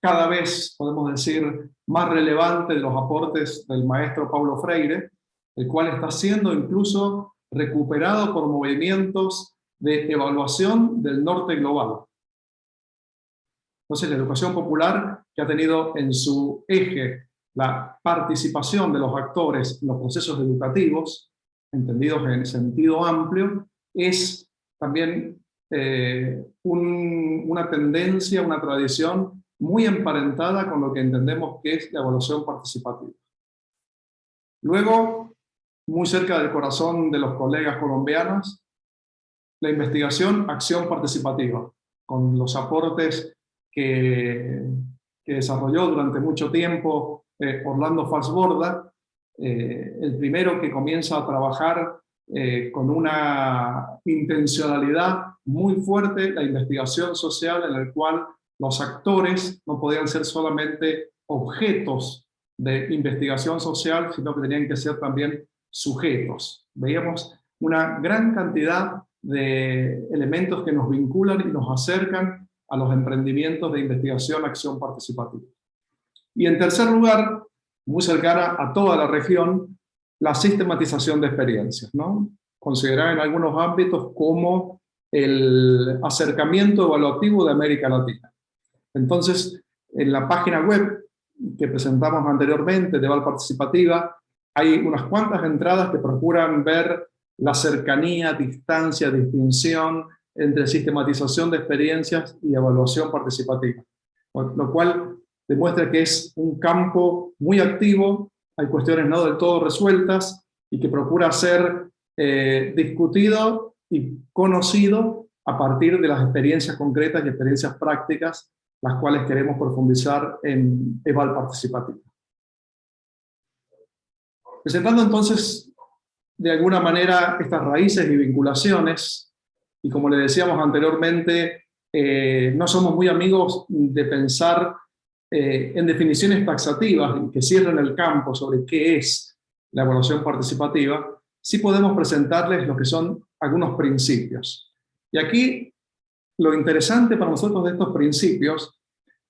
cada vez, podemos decir, más relevante de los aportes del maestro Paulo Freire, el cual está siendo incluso recuperado por movimientos de evaluación del norte global. Entonces, la educación popular, que ha tenido en su eje la participación de los actores en los procesos educativos, entendidos en sentido amplio, es también una tendencia, una tradición muy emparentada con lo que entendemos que es la evaluación participativa. Luego, muy cerca del corazón de los colegas colombianos, la investigación, acción participativa, con los aportes que desarrolló durante mucho tiempo Orlando Falsborda, el primero que comienza a trabajar con una intencionalidad muy fuerte, la investigación social, en el cual los actores no podían ser solamente objetos de investigación social, sino que tenían que ser también sujetos. Veíamos una gran cantidad de elementos que nos vinculan y nos acercan a los emprendimientos de investigación, acción participativa. Y en tercer lugar, muy cercana a toda la región, la sistematización de experiencias, ¿no? Considerada en algunos ámbitos como el acercamiento evaluativo de América Latina. Entonces, en la página web que presentamos anteriormente de Eval Participativa, hay unas cuantas entradas que procuran ver la cercanía, distancia, distinción entre sistematización de experiencias y evaluación participativa. Lo cual demuestra que es un campo muy activo, hay cuestiones no del todo resueltas y que procura ser discutido y conocido a partir de las experiencias concretas y experiencias prácticas, las cuales queremos profundizar en EVAL participativa. Presentando entonces, de alguna manera, estas raíces y vinculaciones, y como le decíamos anteriormente, no somos muy amigos de pensar en definiciones taxativas que cierren el campo sobre qué es la evaluación participativa. Sí podemos presentarles lo que son algunos principios. Y aquí lo interesante para nosotros de estos principios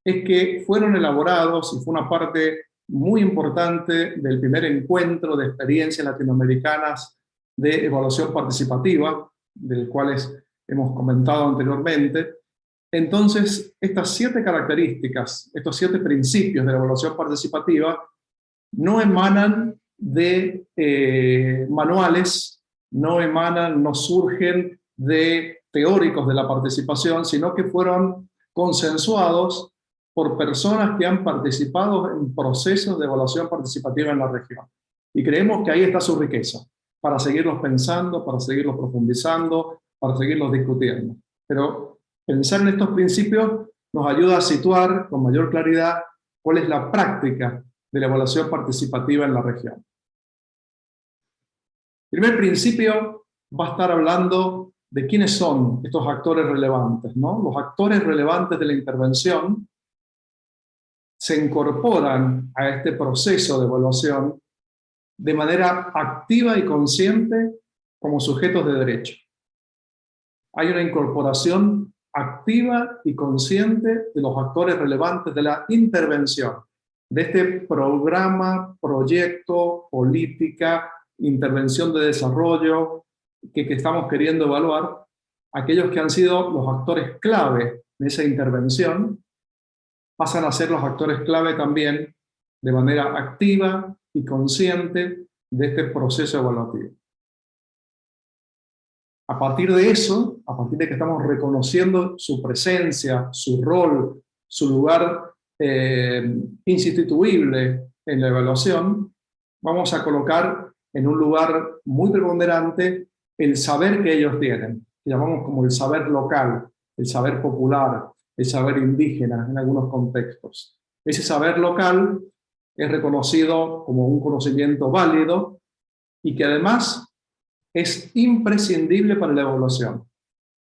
es que fueron elaborados y fue una parte muy importante del primer encuentro de experiencias latinoamericanas de evaluación participativa, del cuales hemos comentado anteriormente. Entonces, estas 7 características, estos 7 principios de la evaluación participativa no emanan de manuales, no surgen de teóricos de la participación, sino que fueron consensuados por personas que han participado en procesos de evaluación participativa en la región. Y creemos que ahí está su riqueza, para seguirlos pensando, para seguirlos profundizando, para seguirlos discutiendo. Pero pensar en estos principios nos ayuda a situar con mayor claridad cuál es la práctica de la evaluación participativa en la región. El primer principio va a estar hablando de quiénes son estos actores relevantes, ¿no? Los actores relevantes de la intervención se incorporan a este proceso de evaluación de manera activa y consciente como sujetos de derecho. Hay una incorporación activa y consciente de los actores relevantes de la intervención, de este programa, proyecto, política, intervención de desarrollo que estamos queriendo evaluar. Aquellos que han sido los actores clave de esa intervención pasan a ser los actores clave también de manera activa y consciente de este proceso evaluativo. A partir de eso, a partir de que estamos reconociendo su presencia, su rol, su lugar insustituible en la evaluación, vamos a colocar en un lugar muy preponderante el saber que ellos tienen, que llamamos como el saber local, el saber popular, el saber indígena en algunos contextos. Ese saber local es reconocido como un conocimiento válido y que además es imprescindible para la evaluación.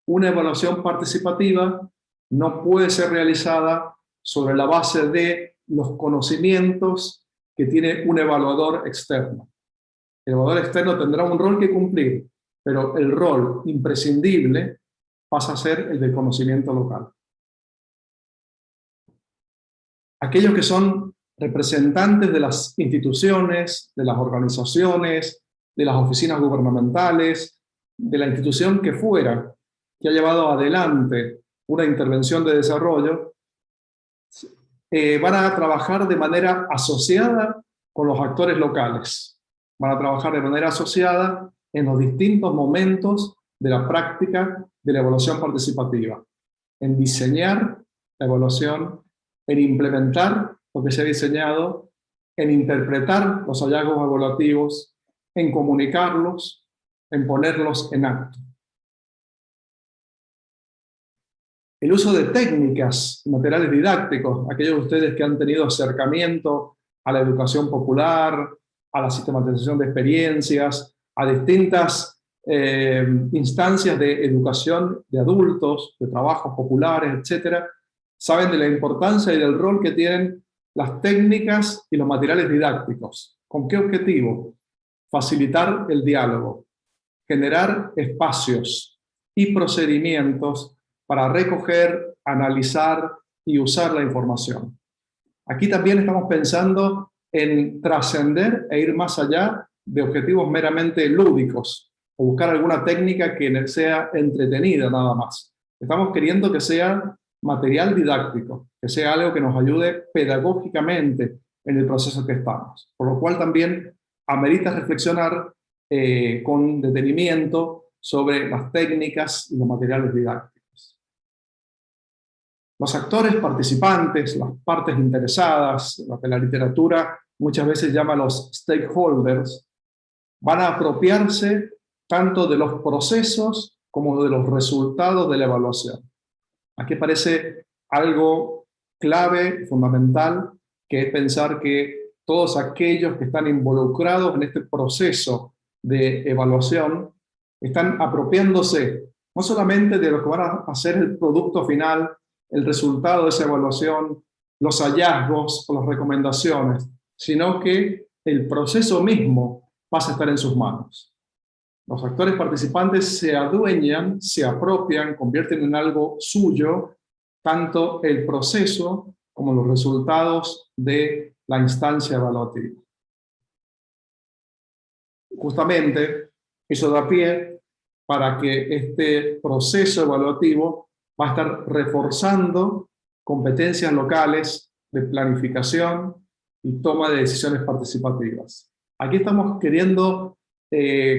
Una evaluación participativa no puede ser realizada sobre la base de los conocimientos que tiene un evaluador externo. El evaluador externo tendrá un rol que cumplir, pero el rol imprescindible pasa a ser el del conocimiento local. Aquellos que son representantes de las instituciones, de las organizaciones, de las oficinas gubernamentales, de la institución que fuera, que ha llevado adelante una intervención de desarrollo, van a trabajar de manera asociada con los actores locales. Van a trabajar de manera asociada en los distintos momentos de la práctica de la evaluación participativa, en diseñar la evaluación, en implementar lo que se ha diseñado, en interpretar los hallazgos evaluativos, en comunicarlos, en ponerlos en acto. El uso de técnicas, materiales didácticos, aquellos de ustedes que han tenido acercamiento a la educación popular, a la sistematización de experiencias, a distintas instancias de educación de adultos, de trabajos populares, etc., saben de la importancia y del rol que tienen las técnicas y los materiales didácticos. ¿Con qué objetivo? Facilitar el diálogo, generar espacios y procedimientos para recoger, analizar y usar la información. Aquí también estamos pensando en trascender e ir más allá de objetivos meramente lúdicos, o buscar alguna técnica que sea entretenida nada más. Estamos queriendo que sea material didáctico, que sea algo que nos ayude pedagógicamente en el proceso que estamos. Por lo cual también amerita reflexionar con detenimiento sobre las técnicas y los materiales didácticos. Los actores participantes, las partes interesadas, lo que la literatura muchas veces llama los stakeholders, van a apropiarse tanto de los procesos como de los resultados de la evaluación. Aquí parece algo clave, fundamental, que es pensar que todos aquellos que están involucrados en este proceso de evaluación están apropiándose no solamente de lo que van a hacer el producto final, el resultado de esa evaluación, los hallazgos o las recomendaciones, sino que el proceso mismo pasa a estar en sus manos. Los actores participantes se adueñan, se apropian, convierten en algo suyo, tanto el proceso como los resultados de la instancia evaluativa. Justamente, eso da pie para que este proceso evaluativo va a estar reforzando competencias locales de planificación y toma de decisiones participativas. Aquí estamos queriendo,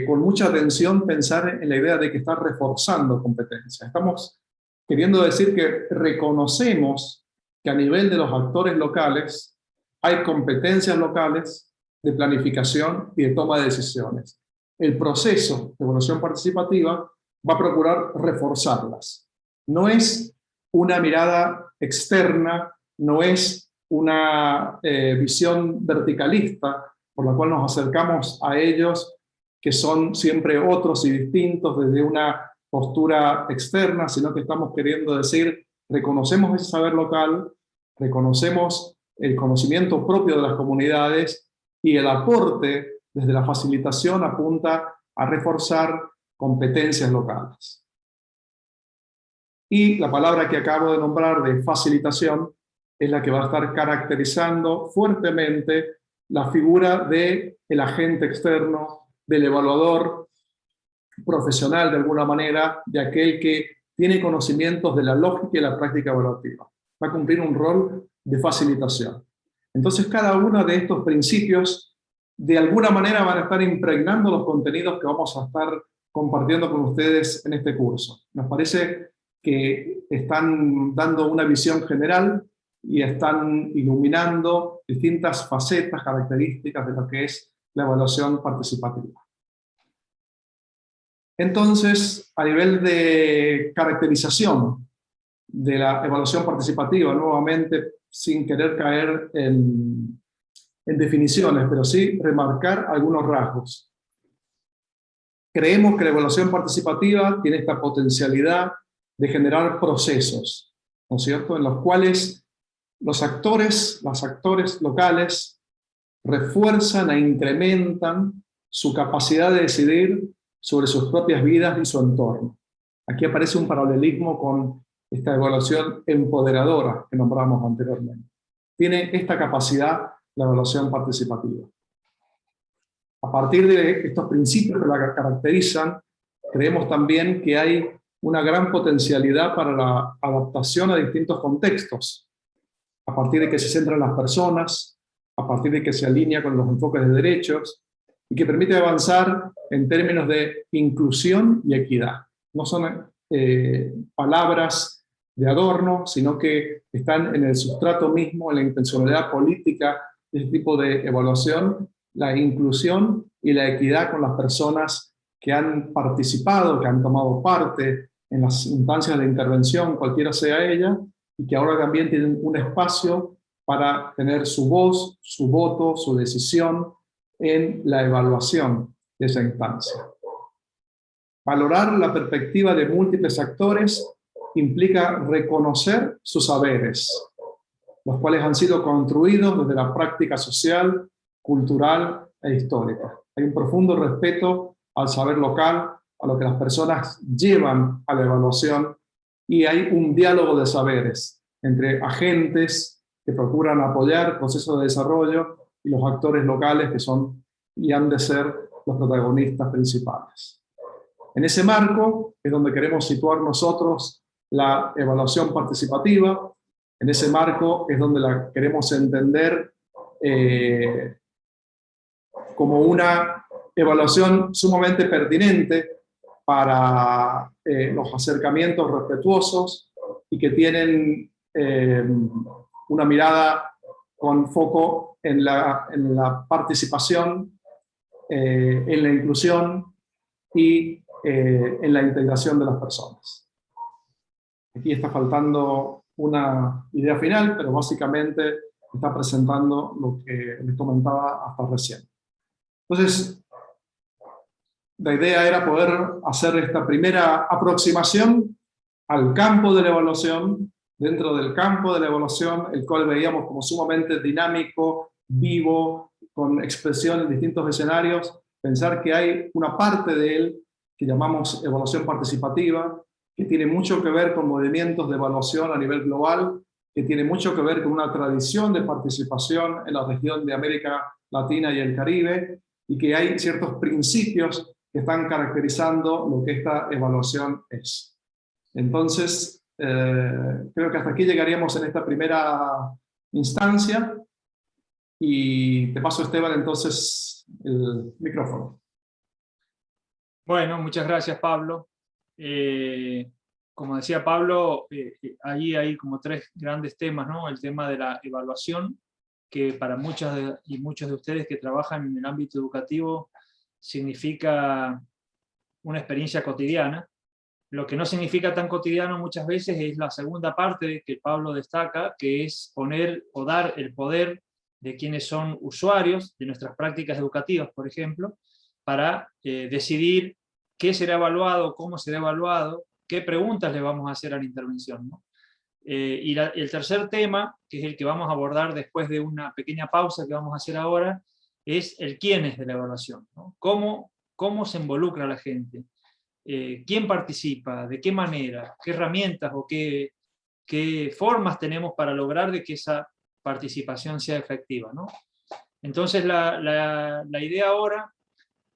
con mucha atención, pensar en la idea de que está reforzando competencias. Estamos queriendo decir que reconocemos que a nivel de los actores locales hay competencias locales de planificación y de toma de decisiones. El proceso de evaluación participativa va a procurar reforzarlas. No es una mirada externa, no es una visión verticalista por la cual nos acercamos a ellos, que son siempre otros y distintos desde una postura externa, sino que estamos queriendo decir, reconocemos ese saber local, reconocemos el conocimiento propio de las comunidades y el aporte desde la facilitación apunta a reforzar competencias locales. Y la palabra que acabo de nombrar de facilitación es la que va a estar caracterizando fuertemente la figura del agente externo, del evaluador profesional de alguna manera, de aquel que tiene conocimientos de la lógica y la práctica evaluativa. Va a cumplir un rol de facilitación. Entonces cada uno de estos principios de alguna manera van a estar impregnando los contenidos que vamos a estar compartiendo con ustedes en este curso. Nos parece que están dando una visión general y están iluminando distintas facetas, características de lo que es la evaluación participativa. Entonces, a nivel de caracterización de la evaluación participativa, nuevamente, sin querer caer en definiciones, pero sí remarcar algunos rasgos. Creemos que la evaluación participativa tiene esta potencialidad de generar procesos, ¿no es cierto?, en los cuales los actores locales refuerzan e incrementan su capacidad de decidir sobre sus propias vidas y su entorno. Aquí aparece un paralelismo con esta evaluación empoderadora que nombramos anteriormente. Tiene esta capacidad la evaluación participativa. A partir de estos principios que la caracterizan, creemos también que hay una gran potencialidad para la adaptación a distintos contextos, a partir de que se centra en las personas, a partir de que se alinea con los enfoques de derechos, y que permite avanzar en términos de inclusión y equidad. No son palabras de adorno, sino que están en el sustrato mismo, en la intencionalidad política de este tipo de evaluación, la inclusión y la equidad con las personas que han participado, que han tomado parte en las instancias de intervención, cualquiera sea ella, y que ahora también tienen un espacio para tener su voz, su voto, su decisión en la evaluación de esa instancia. Valorar la perspectiva de múltiples actores implica reconocer sus saberes, los cuales han sido construidos desde la práctica social, cultural e histórica. Hay un profundo respeto al saber local, a lo que las personas llevan a la evaluación, y hay un diálogo de saberes entre agentes que procuran apoyar procesos de desarrollo y los actores locales que son y han de ser los protagonistas principales. En ese marco es donde queremos situar nosotros la evaluación participativa. En ese marco es donde la queremos entender como una evaluación sumamente pertinente para los acercamientos respetuosos y que tienen una mirada con foco en la participación, en la inclusión y en la integración de las personas. Aquí está faltando una idea final, pero básicamente está presentando lo que les comentaba hasta recién. Entonces, la idea era poder hacer esta primera aproximación al campo de la evaluación, dentro del campo de la evaluación, el cual veíamos como sumamente dinámico, vivo, con expresión en distintos escenarios, pensar que hay una parte de él que llamamos evaluación participativa, que tiene mucho que ver con movimientos de evaluación a nivel global, que tiene mucho que ver con una tradición de participación en la región de América Latina y el Caribe, y que hay ciertos principios que están caracterizando lo que esta evaluación es. Entonces, creo que hasta aquí llegaríamos en esta primera instancia, y te paso, Esteban, entonces el micrófono. Bueno, muchas gracias, Pablo. Como decía Pablo, ahí hay como tres grandes temas, ¿no? El tema de la evaluación, que para muchas y muchos de ustedes que trabajan en el ámbito educativo significa una experiencia cotidiana. Lo que no significa tan cotidiano muchas veces es la segunda parte que Pablo destaca, que es poner o dar el poder de quienes son usuarios de nuestras prácticas educativas, por ejemplo, para decidir qué será evaluado, cómo será evaluado, qué preguntas le vamos a hacer a la intervención, ¿no? Y el tercer tema, que es el que vamos a abordar después de una pequeña pausa que vamos a hacer ahora, es el quiénes de la evaluación, ¿no? ¿Cómo se involucra la gente? ¿Quién participa? ¿De qué manera? ¿Qué herramientas o qué formas tenemos para lograr de que esa participación sea efectiva, ¿no? Entonces la idea ahora,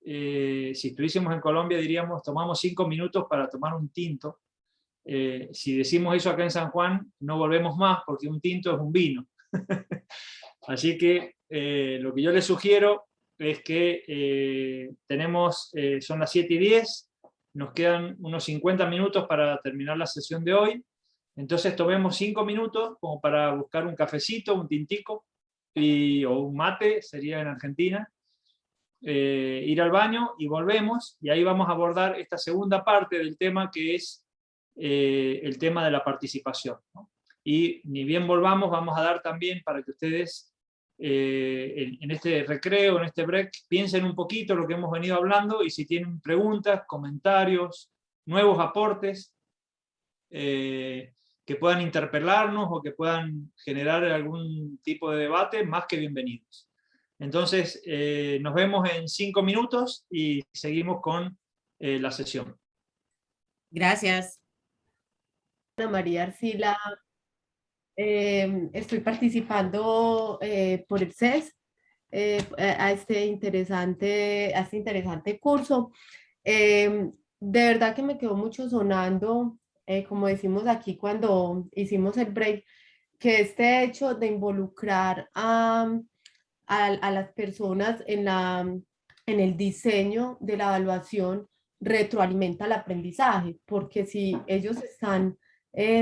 si estuviésemos en Colombia diríamos tomamos 5 minutos para tomar un tinto. Si decimos eso acá en San Juan no volvemos más porque un tinto es un vino. Así que lo que yo les sugiero es que son las 7:10, nos quedan unos 50 minutos para terminar la sesión de hoy. Entonces tomemos 5 minutos como para buscar un cafecito, un tintico, o un mate, sería en Argentina, ir al baño y volvemos, y ahí vamos a abordar esta segunda parte del tema, que es el tema de la participación, ¿no? Y ni bien volvamos, vamos a dar también para que ustedes en este recreo, en este break, piensen un poquito lo que hemos venido hablando, y si tienen preguntas, comentarios, nuevos aportes, que puedan interpelarnos o que puedan generar algún tipo de debate, más que bienvenidos. Entonces, nos vemos en 5 minutos y seguimos con la sesión. Gracias. Ana María Arcila, estoy participando por el CES a este interesante curso. De verdad que me quedó mucho sonando, como decimos aquí cuando hicimos el break, que este hecho de involucrar a las personas en el diseño de la evaluación retroalimenta el aprendizaje, porque si ellos están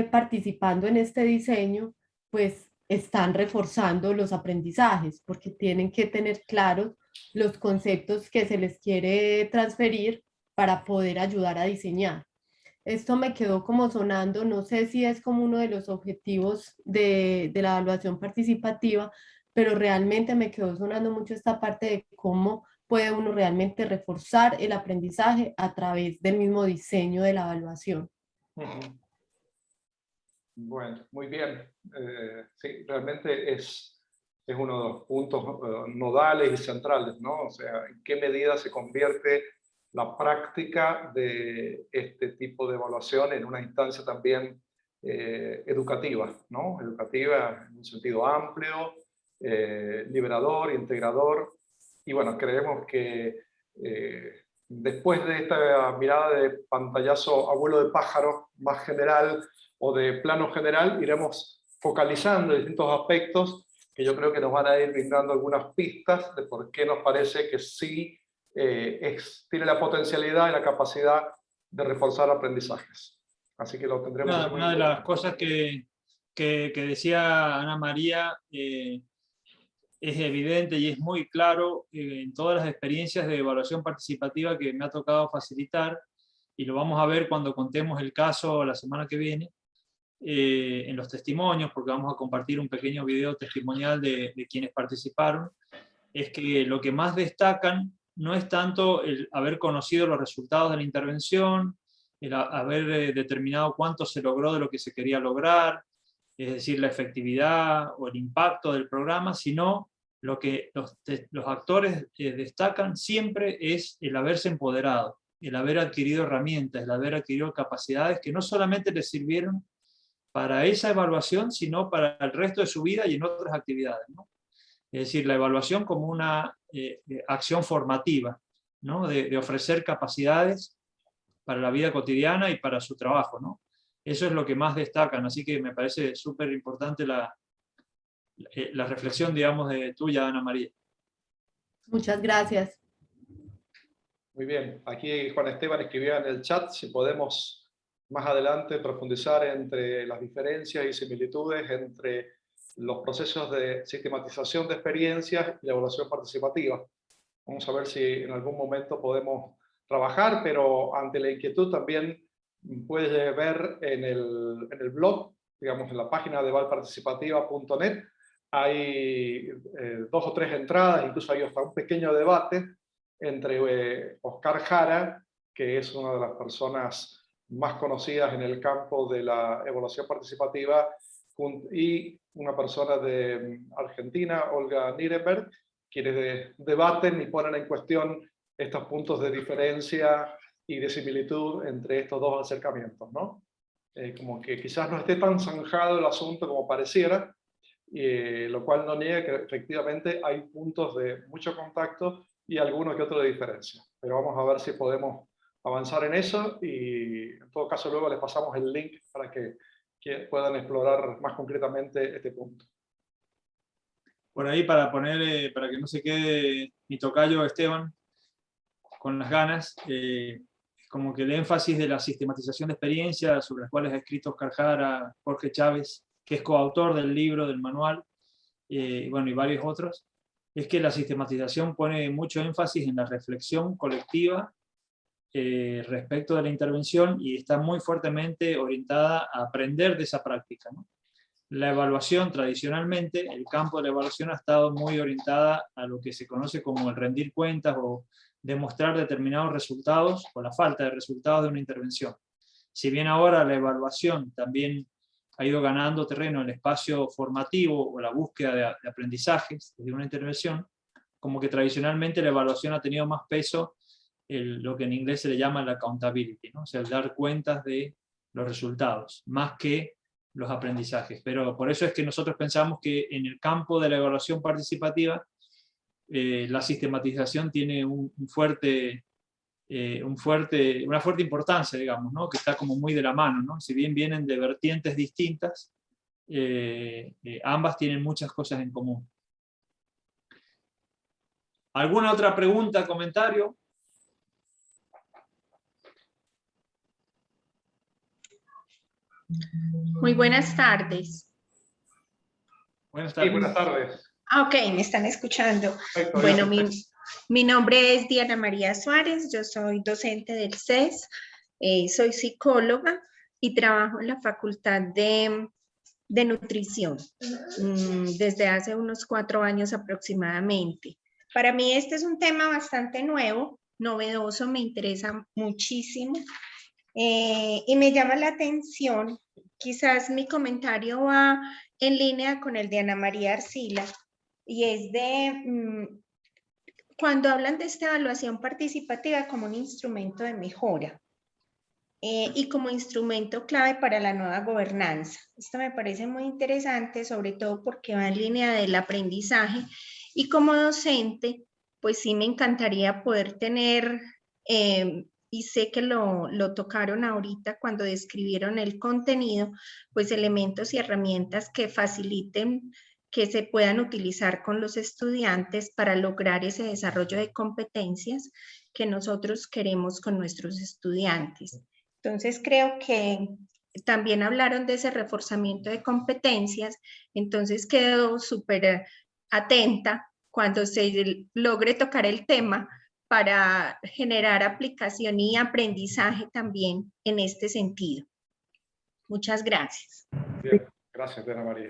participando en este diseño, pues están reforzando los aprendizajes, porque tienen que tener claros los conceptos que se les quiere transferir para poder ayudar a diseñar. Esto me quedó como sonando, no sé si es como uno de los objetivos de la evaluación participativa, pero realmente me quedó sonando mucho esta parte de cómo puede uno realmente reforzar el aprendizaje a través del mismo diseño de la evaluación. Bueno, muy bien. Sí, realmente es uno de los puntos nodales y centrales, ¿no? O sea, en qué medida se convierte la práctica de este tipo de evaluación en una instancia también educativa, ¿no? Educativa en un sentido amplio, liberador, integrador. Y bueno, creemos que después de esta mirada de pantallazo abuelo de pájaro más general o de plano general, iremos focalizando distintos aspectos que yo creo que nos van a ir brindando algunas pistas de por qué nos parece que sí tiene la potencialidad y la capacidad de reforzar aprendizajes. Así que lo tendremos. Una de las cosas que que decía Ana María es evidente y es muy claro en todas las experiencias de evaluación participativa que me ha tocado facilitar, y lo vamos a ver cuando contemos el caso la semana que viene, en los testimonios, porque vamos a compartir un pequeño video testimonial de quienes participaron, es que lo que más destacan no es tanto el haber conocido los resultados de la intervención, el haber determinado cuánto se logró de lo que se quería lograr, es decir, la efectividad o el impacto del programa, sino lo que los actores destacan siempre es el haberse empoderado, el haber adquirido herramientas, el haber adquirido capacidades que no solamente les sirvieron para esa evaluación, sino para el resto de su vida y en otras actividades, ¿no? Es decir, la evaluación como una acción formativa, ¿no? De ofrecer capacidades para la vida cotidiana y para su trabajo, ¿no? Eso es lo que más destacan, así que me parece súper importante la reflexión, digamos, de tuya, Ana María. Muchas gracias. Muy bien, aquí Juan Esteban escribía en el chat si podemos más adelante profundizar entre las diferencias y similitudes entre los procesos de sistematización de experiencias y la evaluación participativa. Vamos a ver si en algún momento podemos trabajar, pero ante la inquietud también puedes ver en el blog, digamos en la página de valparticipativa.net, hay 2 o 3 entradas, incluso hay hasta un pequeño debate entre Oscar Jara, que es una de las personas más conocidas en el campo de la evaluación participativa, y una persona de Argentina, Olga Nirenberg, quienes debaten y ponen en cuestión estos puntos de diferencia y de similitud entre estos dos acercamientos, ¿no? Como que quizás no esté tan zanjado el asunto como pareciera, lo cual no niega que efectivamente hay puntos de mucho contacto y alguno que otro de diferencia. Pero vamos a ver si podemos avanzar en eso, y en todo caso luego les pasamos el link para que puedan explorar más concretamente este punto. Por ahí, para que no se quede mi tocayo Esteban con las ganas, como que el énfasis de la sistematización de experiencias, sobre las cuales ha escrito Oscar Jara, Jorge Chávez, que es coautor del libro, del manual, bueno, y varios otros, es que la sistematización pone mucho énfasis en la reflexión colectiva respecto de la intervención, y está muy fuertemente orientada a aprender de esa práctica, ¿no? La evaluación, tradicionalmente, el campo de la evaluación ha estado muy orientada a lo que se conoce como el rendir cuentas o demostrar determinados resultados o la falta de resultados de una intervención. Si bien ahora la evaluación también ha ido ganando terreno en el espacio formativo o la búsqueda de aprendizajes de una intervención, como que tradicionalmente la evaluación ha tenido más peso lo que en inglés se le llama la accountability, ¿no? O sea, el dar cuentas de los resultados, más que los aprendizajes. Pero por eso es que nosotros pensamos que en el campo de la evaluación participativa la sistematización tiene una fuerte importancia, digamos, ¿no? Que está como muy de la mano, ¿no? Si bien vienen de vertientes distintas, ambas tienen muchas cosas en común. ¿Alguna otra pregunta, comentario? Muy buenas tardes. Buenas tardes. Sí, buenas tardes. Ok, me están escuchando. Perfecto, Bueno, perfecto. mi nombre es Diana María Suárez, yo soy docente del CES, soy psicóloga y trabajo en la Facultad de Nutrición desde hace unos 4 años aproximadamente. Para mí este es un tema bastante nuevo, novedoso, me interesa muchísimo. Y me llama la atención, quizás mi comentario va en línea con el de Ana María Arcila, y es de cuando hablan de esta evaluación participativa como un instrumento de mejora y como instrumento clave para la nueva gobernanza. Esto me parece muy interesante, sobre todo porque va en línea del aprendizaje, y como docente, pues sí me encantaría poder tener... y sé que lo tocaron ahorita cuando describieron el contenido, pues elementos y herramientas que faciliten que se puedan utilizar con los estudiantes para lograr ese desarrollo de competencias que nosotros queremos con nuestros estudiantes. Entonces creo que también hablaron de ese reforzamiento de competencias, entonces quedo súper atenta cuando se logre tocar el tema para generar aplicación y aprendizaje también en este sentido. Muchas gracias. Bien, gracias, Diana María.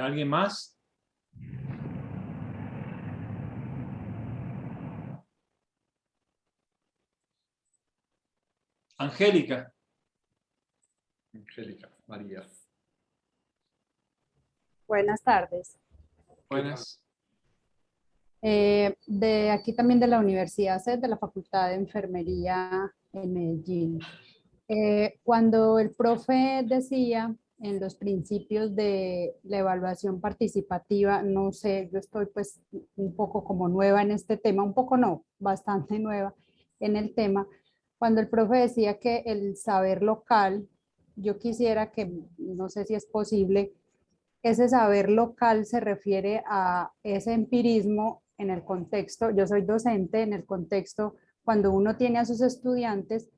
¿Alguien más? Angélica. Angélica, María. Buenas tardes. Buenas. De aquí también de la Universidad CES, de la Facultad de Enfermería en Medellín. Cuando el profe decía en los principios de la evaluación participativa, no sé, yo estoy pues un poco como nueva en este tema, un poco no, bastante nueva en el tema. Cuando el profe decía que el saber local, yo quisiera que, no sé si es posible, ese saber local se refiere a ese empirismo en el contexto, yo soy docente, en el contexto cuando uno tiene a sus estudiantes,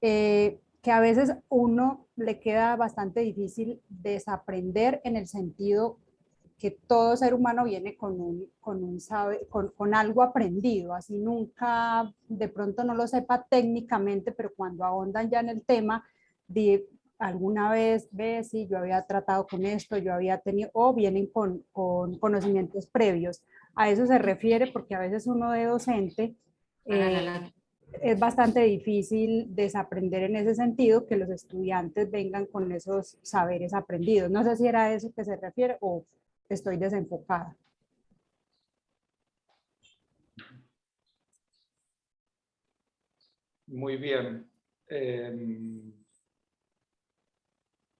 que a veces uno le queda bastante difícil desaprender en el sentido que todo ser humano viene con algo aprendido, así nunca de pronto no lo sepa técnicamente, pero cuando ahondan ya en el tema, alguna vez ve si yo había tratado con esto, yo había tenido, o vienen con conocimientos previos. A eso se refiere porque a veces uno de docente es bastante difícil desaprender en ese sentido, que los estudiantes vengan con esos saberes aprendidos. No sé si era a eso que se refiere o estoy desenfocada. Muy bien.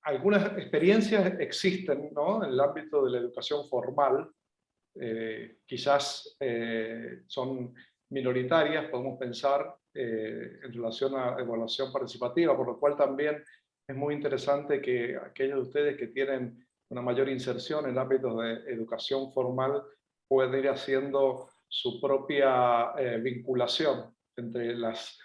Algunas experiencias existen, ¿no?, en el ámbito de la educación formal. Quizás son minoritarias, podemos pensar, en relación a evaluación participativa, por lo cual también es muy interesante que aquellos de ustedes que tienen una mayor inserción en el ámbito de educación formal puedan ir haciendo su propia vinculación entre las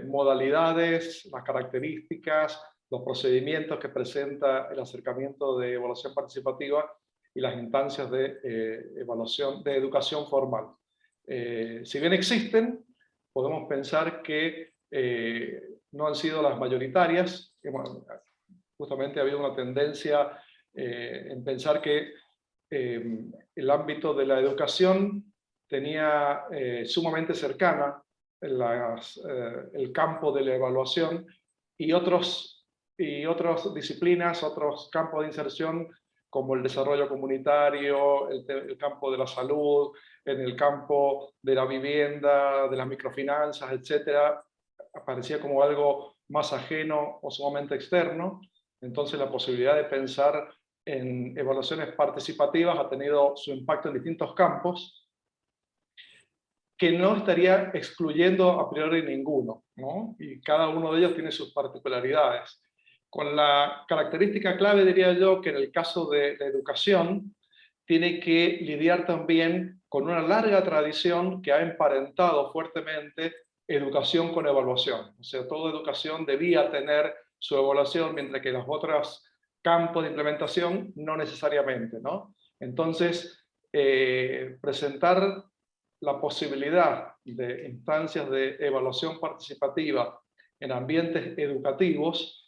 modalidades, las características, los procedimientos que presenta el acercamiento de evaluación participativa y las instancias de evaluación de educación formal. Si bien existen, podemos pensar que no han sido las mayoritarias. Bueno, justamente ha habido una tendencia en pensar que el ámbito de la educación tenía sumamente cercana el campo de la evaluación y otras disciplinas, otros campos de inserción como el desarrollo comunitario, el campo de la salud, en el campo de la vivienda, de las microfinanzas, etcétera, aparecía como algo más ajeno o sumamente externo. Entonces la posibilidad de pensar en evaluaciones participativas ha tenido su impacto en distintos campos, que no estaría excluyendo a priori ninguno, ¿no? Y cada uno de ellos tiene sus particularidades. Con la característica clave, diría yo, que en el caso de la educación, tiene que lidiar también con una larga tradición que ha emparentado fuertemente educación con evaluación. O sea, toda educación debía tener su evaluación, mientras que los otros campos de implementación no necesariamente, ¿no? Entonces, presentar la posibilidad de instancias de evaluación participativa en ambientes educativos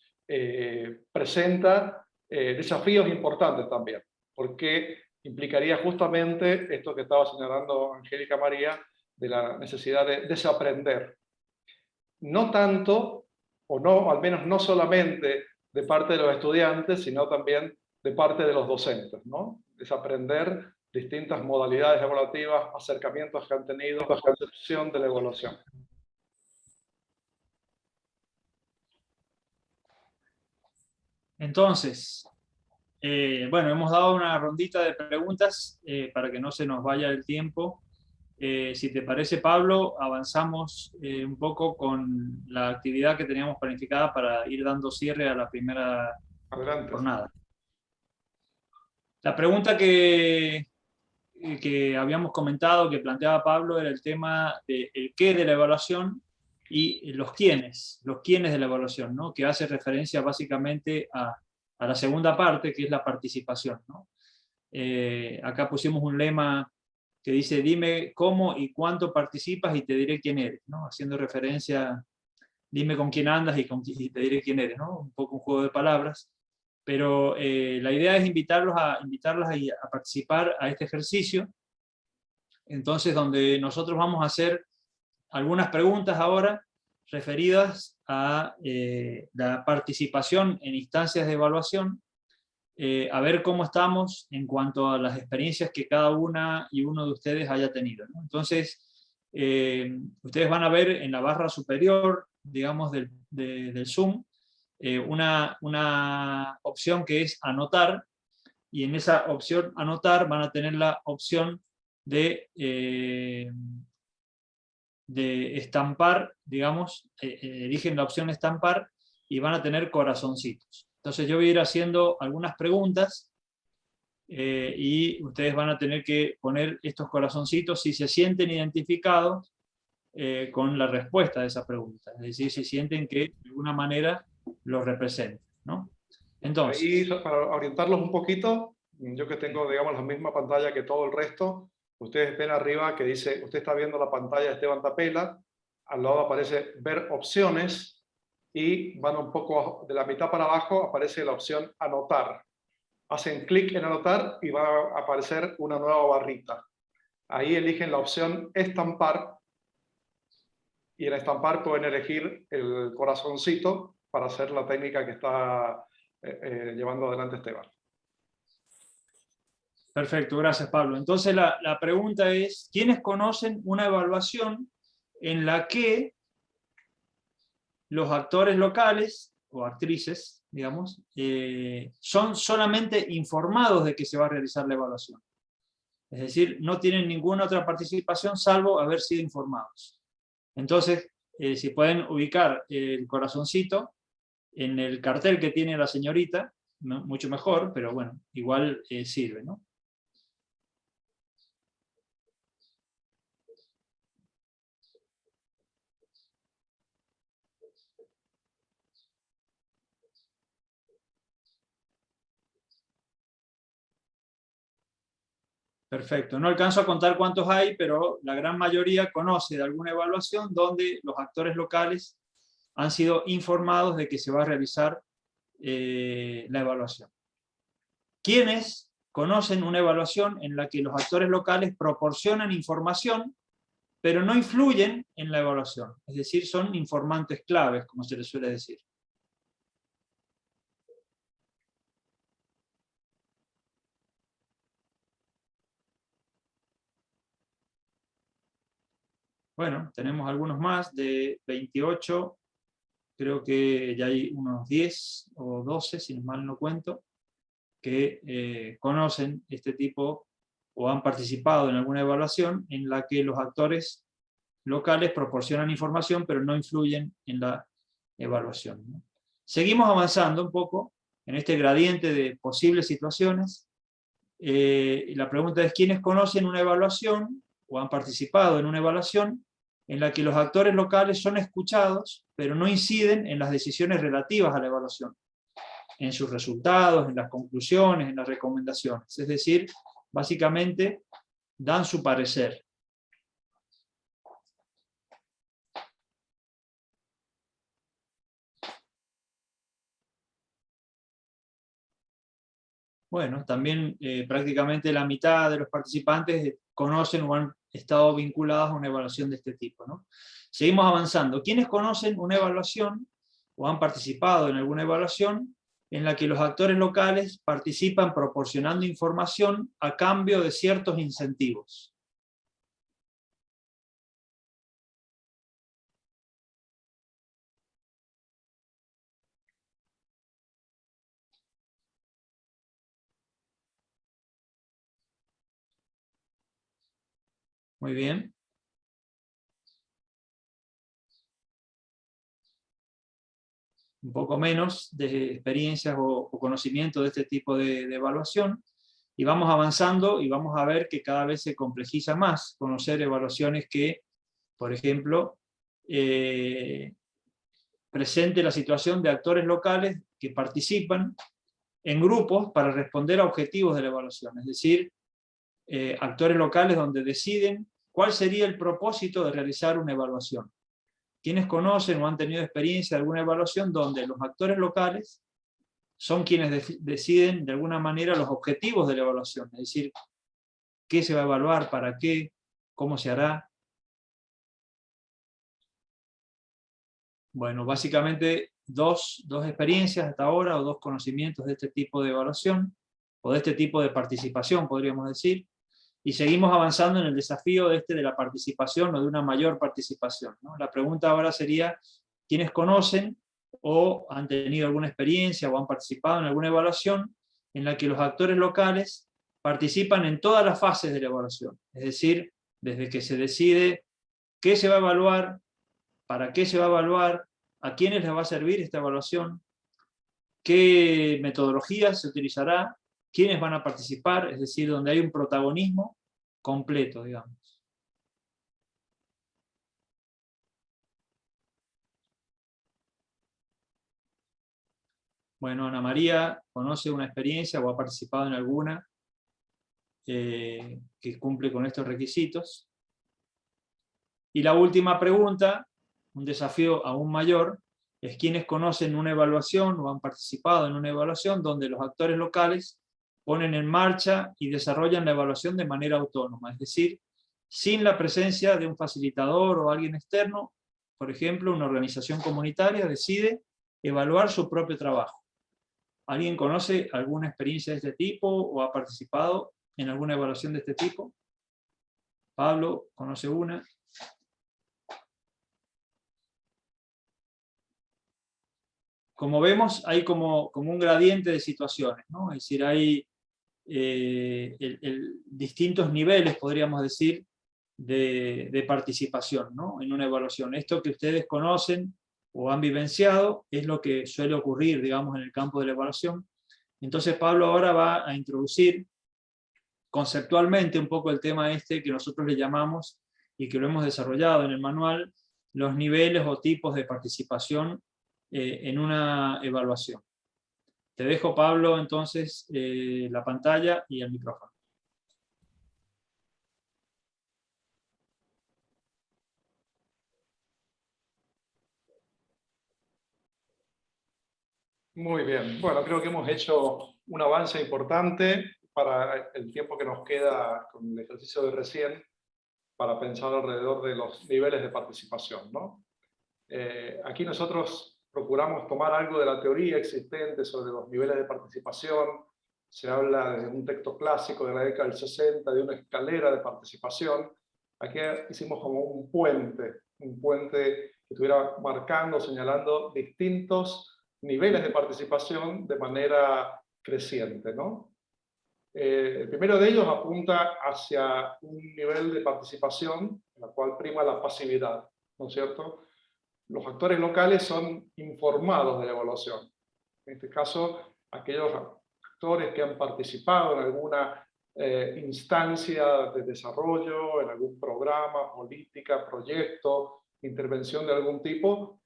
presenta desafíos importantes también, porque implicaría justamente esto que estaba señalando Angélica María, de la necesidad de desaprender. No tanto, o no, al menos no solamente de parte de los estudiantes, sino también de parte de los docentes, ¿no? Desaprender distintas modalidades evaluativas, acercamientos que han tenido, la concepción de la evaluación. Entonces, bueno, hemos dado una rondita de preguntas para que no se nos vaya el tiempo. Si te parece, Pablo, avanzamos un poco con la actividad que teníamos planificada para ir dando cierre a la primera jornada. La pregunta que que habíamos comentado, que planteaba Pablo, era el tema del qué de la evaluación y los quiénes de la evaluación, ¿no? Que hace referencia básicamente a la segunda parte, que es la participación, ¿no? Acá pusimos un lema que dice: dime cómo y cuánto participas y te diré quién eres, ¿no? Haciendo referencia, dime con quién andas y te diré quién eres, ¿no? Un poco un juego de palabras, pero la idea es invitarlas a participar a este ejercicio, entonces donde nosotros vamos a hacer algunas preguntas ahora referidas a la participación en instancias de evaluación, a ver cómo estamos en cuanto a las experiencias que cada una y uno de ustedes haya tenido, ¿no? Entonces, ustedes van a ver en la barra superior, digamos, del Zoom, una opción que es anotar, y en esa opción anotar van a tener la opción de estampar, digamos, eligen la opción estampar y van a tener corazoncitos. Entonces yo voy a ir haciendo algunas preguntas y ustedes van a tener que poner estos corazoncitos si se sienten identificados con la respuesta de esa pregunta, es decir, si sienten que de alguna manera los representan, ¿no? Entonces, y para orientarlos un poquito, yo que tengo, digamos, la misma pantalla que todo el resto, ustedes ven arriba que dice, usted está viendo la pantalla de Esteban Tapela, al lado aparece ver opciones, y van un poco de la mitad para abajo, aparece la opción anotar. Hacen clic en anotar y va a aparecer una nueva barrita. Ahí eligen la opción estampar, y en estampar pueden elegir el corazoncito para hacer la técnica que está llevando adelante Esteban. perfecto, gracias Pablo. Entonces la pregunta es, ¿quiénes conocen una evaluación en la que los actores locales, o actrices, digamos, son solamente informados de que se va a realizar la evaluación? Es decir, no tienen ninguna otra participación salvo haber sido informados. Entonces, si pueden ubicar el corazoncito en el cartel que tiene la señorita, ¿no? Mucho mejor, pero bueno, igual sirve, ¿no? Perfecto, no alcanzo a contar cuántos hay, pero la gran mayoría conoce de alguna evaluación donde los actores locales han sido informados de que se va a realizar la evaluación. ¿Quiénes conocen una evaluación en la que los actores locales proporcionan información, pero no influyen en la evaluación? Es decir, son informantes claves, como se les suele decir. Bueno, tenemos algunos más, de 28, creo que ya hay unos 10 o 12, si mal no cuento, que conocen este tipo o han participado en alguna evaluación en la que los actores locales proporcionan información pero no influyen en la evaluación, ¿no? Seguimos avanzando un poco en este gradiente de posibles situaciones. Y la pregunta es, ¿quiénes conocen una evaluación o han participado en una evaluación en la que los actores locales son escuchados pero no inciden en las decisiones relativas a la evaluación, en sus resultados, en las conclusiones, en las recomendaciones? Es decir, básicamente dan su parecer. Bueno, también prácticamente la mitad de los participantes conocen o han estado vinculados a una evaluación de este tipo, ¿no? Seguimos avanzando. ¿Quiénes conocen una evaluación o han participado en alguna evaluación en la que los actores locales participan proporcionando información a cambio de ciertos incentivos? Muy bien. Un poco menos de experiencias o conocimiento de este tipo de evaluación. y vamos avanzando y vamos a ver que cada vez se complejiza más conocer evaluaciones que, por ejemplo, presente la situación de actores locales que participan en grupos para responder a objetivos de la evaluación, es decir, actores locales donde deciden cuál sería el propósito de realizar una evaluación. ¿Quiénes conocen o han tenido experiencia de alguna evaluación donde los actores locales son quienes deciden de alguna manera los objetivos de la evaluación? Es decir, qué se va a evaluar, para qué, cómo se hará. Bueno, básicamente dos experiencias hasta ahora, o dos conocimientos de este tipo de evaluación, o de este tipo de participación, podríamos decir. Y seguimos avanzando en el desafío de la participación o de una mayor participación, ¿no? La pregunta ahora sería, ¿quiénes conocen o han tenido alguna experiencia o han participado en alguna evaluación en la que los actores locales participan en todas las fases de la evaluación? Es decir, desde que se decide qué se va a evaluar, para qué se va a evaluar, a quiénes les va a servir esta evaluación, qué metodología se utilizará, quiénes van a participar, es decir, donde hay un protagonismo completo, digamos. Bueno, Ana María conoce una experiencia o ha participado en alguna que cumple con estos requisitos. Y la última pregunta, un desafío aún mayor, es quiénes conocen una evaluación o han participado en una evaluación donde los actores locales ponen en marcha y desarrollan la evaluación de manera autónoma, es decir, sin la presencia de un facilitador o alguien externo. Por ejemplo, una organización comunitaria decide evaluar su propio trabajo. ¿Alguien conoce alguna experiencia de este tipo o ha participado en alguna evaluación de este tipo? Pablo, ¿conoce una? Como vemos, hay como un gradiente de situaciones, ¿no? Es decir, hay distintos niveles, podríamos decir, de participación, ¿no? En una evaluación. Esto que ustedes conocen o han vivenciado es lo que suele ocurrir, digamos, en el campo de la evaluación. Entonces Pablo ahora va a introducir conceptualmente un poco el tema que nosotros le llamamos, y que lo hemos desarrollado en el manual, los niveles o tipos de participación en una evaluación. Te dejo, Pablo, entonces, la pantalla y el micrófono. Muy bien. Bueno, creo que hemos hecho un avance importante para el tiempo que nos queda con el ejercicio de recién, para pensar alrededor de los niveles de participación, ¿no? Aquí nosotros procuramos tomar algo de la teoría existente sobre los niveles de participación. Se habla de un texto clásico de la década del 60, de una escalera de participación. Aquí hicimos como un puente que estuviera marcando, señalando distintos niveles de participación de manera creciente, ¿no? El primero de ellos apunta hacia un nivel de participación en la cual prima la pasividad, ¿no es cierto? Los actores locales son informados de la evaluación. En este caso, aquellos actores que han participado en alguna instancia de desarrollo, en algún programa, política, proyecto, intervención de algún tipo,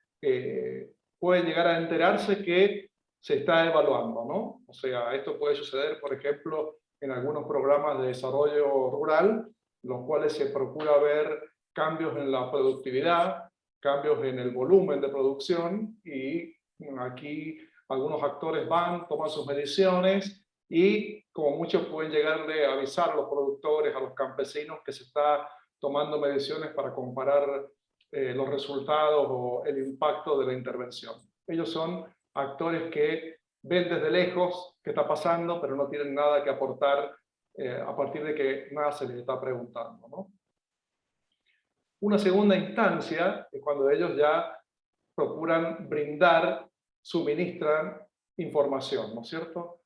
pueden llegar a enterarse que se está evaluando, ¿no? O sea, esto puede suceder, por ejemplo, en algunos programas de desarrollo rural, los cuales se procura ver cambios en la productividad, cambios en el volumen de producción, y aquí algunos actores van, toman sus mediciones y como muchos pueden llegarle a avisar a los productores, a los campesinos, que se está tomando mediciones para comparar los resultados o el impacto de la intervención. Ellos son actores que ven desde lejos qué está pasando, pero no tienen nada que aportar a partir de que nada se les está preguntando, ¿no? Una segunda instancia es cuando ellos ya procuran brindar, suministran información, ¿no es cierto?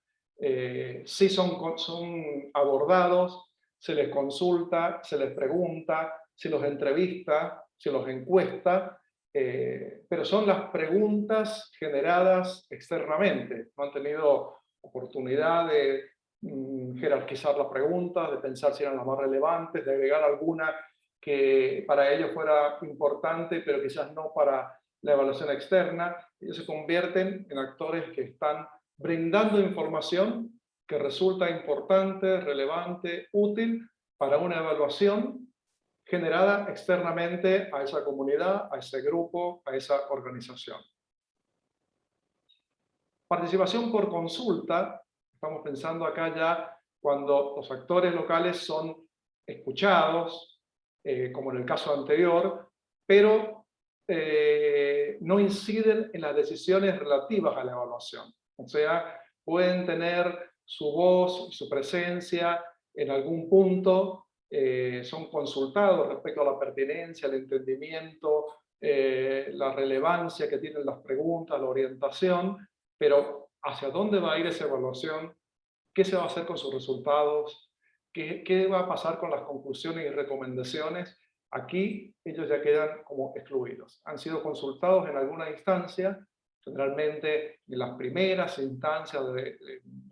Sí son abordados, se les consulta, se les pregunta, se los entrevista, se los encuesta, pero son las preguntas generadas externamente. No han tenido oportunidad de jerarquizar las preguntas, de pensar si eran las más relevantes, de agregar alguna que para ellos fuera importante, pero quizás no para la evaluación externa. Ellos se convierten en actores que están brindando información que resulta importante, relevante, útil para una evaluación generada externamente a esa comunidad, a ese grupo, a esa organización. Participación por consulta, estamos pensando acá ya cuando los actores locales son escuchados, como en el caso anterior, pero no inciden en las decisiones relativas a la evaluación. O sea, pueden tener su voz, su presencia en algún punto, son consultados respecto a la pertinencia, el entendimiento, la relevancia que tienen las preguntas, la orientación, pero ¿hacia dónde va a ir esa evaluación? ¿Qué se va a hacer con sus resultados? ¿Qué va a pasar con las conclusiones y recomendaciones? Aquí ellos ya quedan como excluidos. Han sido consultados en alguna instancia, generalmente en las primeras instancias de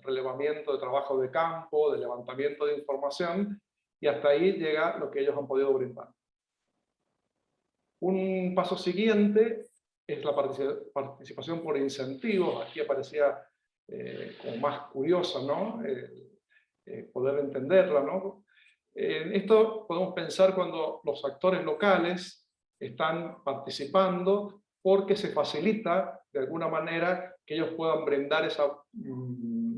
relevamiento de trabajo de campo, de levantamiento de información, y hasta ahí llega lo que ellos han podido brindar. Un paso siguiente es la participación por incentivos. Aquí aparecía como más curiosa, ¿no? Poder entenderla, ¿no? Esto podemos pensar cuando los actores locales están participando porque se facilita de alguna manera que ellos puedan brindar esa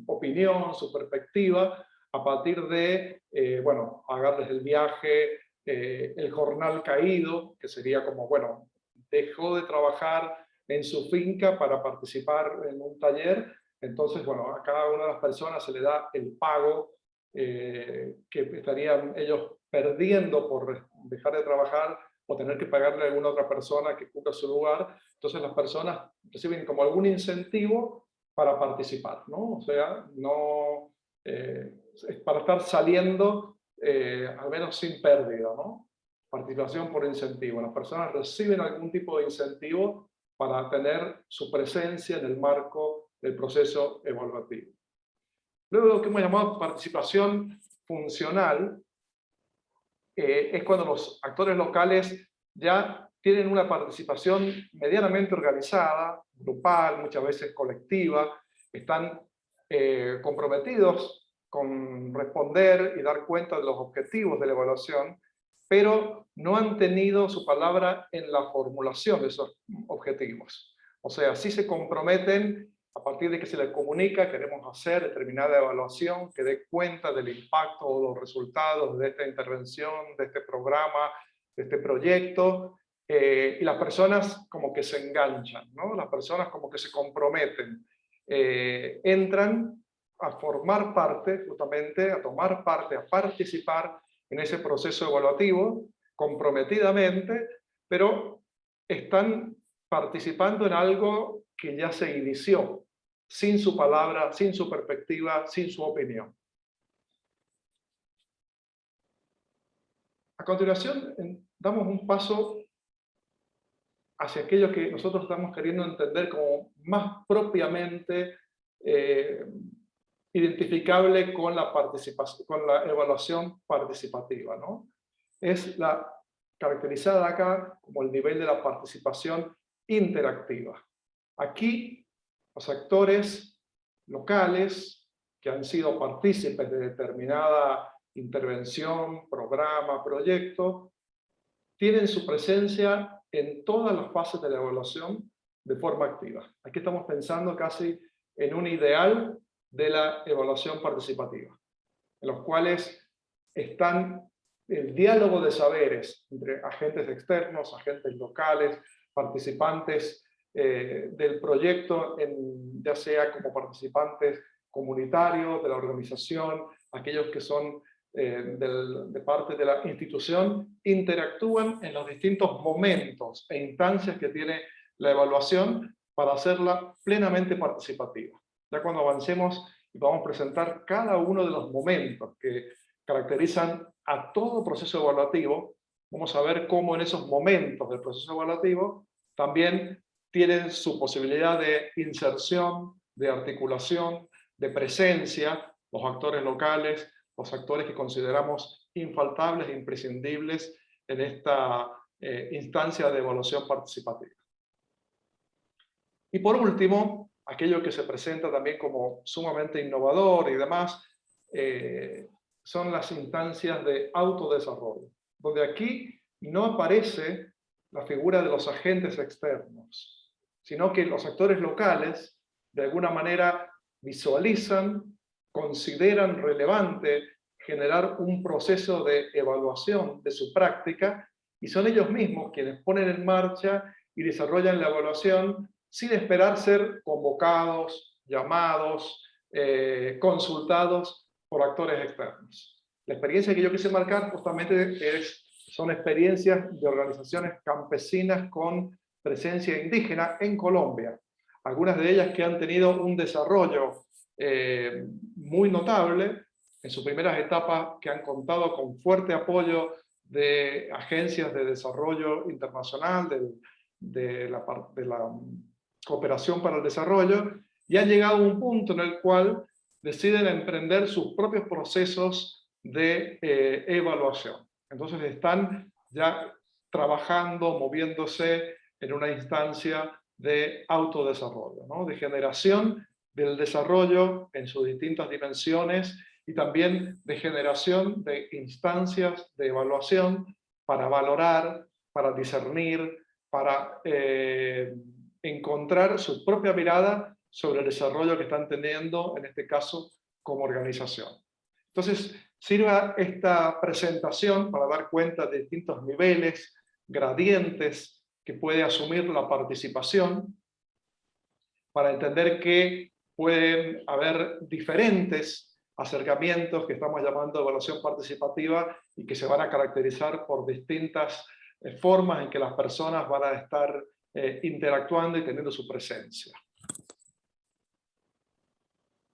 opinión, su perspectiva, a partir de, bueno, pagarles el viaje, el jornal caído, que sería como, bueno, dejó de trabajar en su finca para participar en un taller, entonces, bueno, a cada una de las personas se le da el pago que estarían ellos perdiendo por dejar de trabajar o tener que pagarle a alguna otra persona que ocupe su lugar. Entonces las personas reciben como algún incentivo para participar, ¿no? O sea, no, es para estar saliendo al menos sin pérdida, ¿no? Participación por incentivo. Las personas reciben algún tipo de incentivo para tener su presencia en el marco del proceso evaluativo. Luego lo que hemos llamado participación funcional es cuando los actores locales ya tienen una participación medianamente organizada, grupal, muchas veces colectiva, están comprometidos con responder y dar cuenta de los objetivos de la evaluación, pero no han tenido su palabra en la formulación de esos objetivos. O sea, sí se comprometen a partir de que se les comunica, queremos hacer determinada evaluación que dé cuenta del impacto o los resultados de esta intervención, de este programa, de este proyecto, y las personas como que se enganchan, ¿no? Las personas como que se comprometen, entran a formar parte, justamente, a tomar parte, a participar en ese proceso evaluativo, comprometidamente, pero están participando en algo que ya se inició, sin su palabra, sin su perspectiva, sin su opinión. A continuación, damos un paso hacia aquello que nosotros estamos queriendo entender como más propiamente identificable con la participación, con la evaluación participativa, ¿no? Es la caracterizada acá como el nivel de la participación interactiva. Aquí los actores locales que han sido partícipes de determinada intervención, programa, proyecto, tienen su presencia en todas las fases de la evaluación de forma activa. Aquí estamos pensando casi en un ideal de la evaluación participativa, en los cuales están el diálogo de saberes entre agentes externos, agentes locales, participantes del proyecto, ya sea como participantes comunitarios de la organización, aquellos que son de parte de la institución, interactúan en los distintos momentos e instancias que tiene la evaluación para hacerla plenamente participativa. Ya cuando avancemos y vamos a presentar cada uno de los momentos que caracterizan a todo proceso evaluativo, vamos a ver cómo en esos momentos del proceso evaluativo también tienen su posibilidad de inserción, de articulación, de presencia, los actores locales, los actores que consideramos infaltables e imprescindibles en esta instancia de evaluación participativa. Y por último, aquello que se presenta también como sumamente innovador y demás, son las instancias de autodesarrollo, donde aquí no aparece la figura de los agentes externos, sino que los actores locales, de alguna manera, visualizan, consideran relevante generar un proceso de evaluación de su práctica, y son ellos mismos quienes ponen en marcha y desarrollan la evaluación sin esperar ser convocados, llamados, consultados por actores externos. La experiencia que yo quise marcar justamente son experiencias de organizaciones campesinas con presencia indígena en Colombia. Algunas de ellas que han tenido un desarrollo muy notable en sus primeras etapas, que han contado con fuerte apoyo de agencias de desarrollo internacional, de la cooperación para el desarrollo, y han llegado a un punto en el cual deciden emprender sus propios procesos de evaluación. Entonces están ya trabajando, moviéndose en una instancia de autodesarrollo, ¿no? De generación del desarrollo en sus distintas dimensiones, y también de generación de instancias de evaluación para valorar, para discernir, para encontrar su propia mirada sobre el desarrollo que están teniendo, en este caso, como organización. Entonces, sirva esta presentación para dar cuenta de distintos niveles, gradientes que puede asumir la participación, para entender que pueden haber diferentes acercamientos que estamos llamando evaluación participativa y que se van a caracterizar por distintas formas en que las personas van a estar interactuando y teniendo su presencia.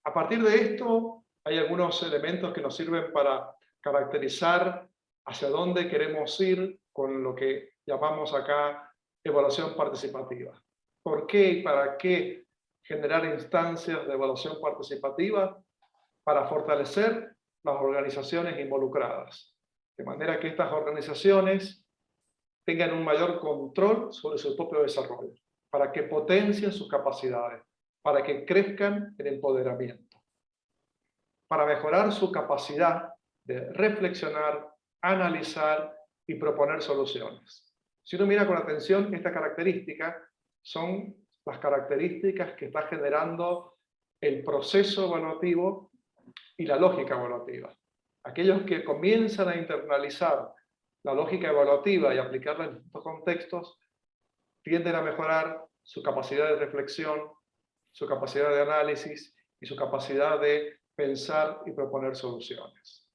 A partir de esto, hay algunos elementos que nos sirven para caracterizar hacia dónde queremos ir con lo que llamamos acá evaluación participativa. ¿Por qué y para qué generar instancias de evaluación participativa? Para fortalecer las organizaciones involucradas, de manera que estas organizaciones tengan un mayor control sobre su propio desarrollo, para que potencien sus capacidades, para que crezcan en empoderamiento, para mejorar su capacidad de reflexionar, analizar y proponer soluciones. Si uno mira con atención, esta característica son las características que está generando el proceso evaluativo y la lógica evaluativa. Aquellos que comienzan a internalizar la lógica evaluativa y aplicarla en distintos contextos, tienden a mejorar su capacidad de reflexión, su capacidad de análisis y su capacidad de pensar y proponer soluciones.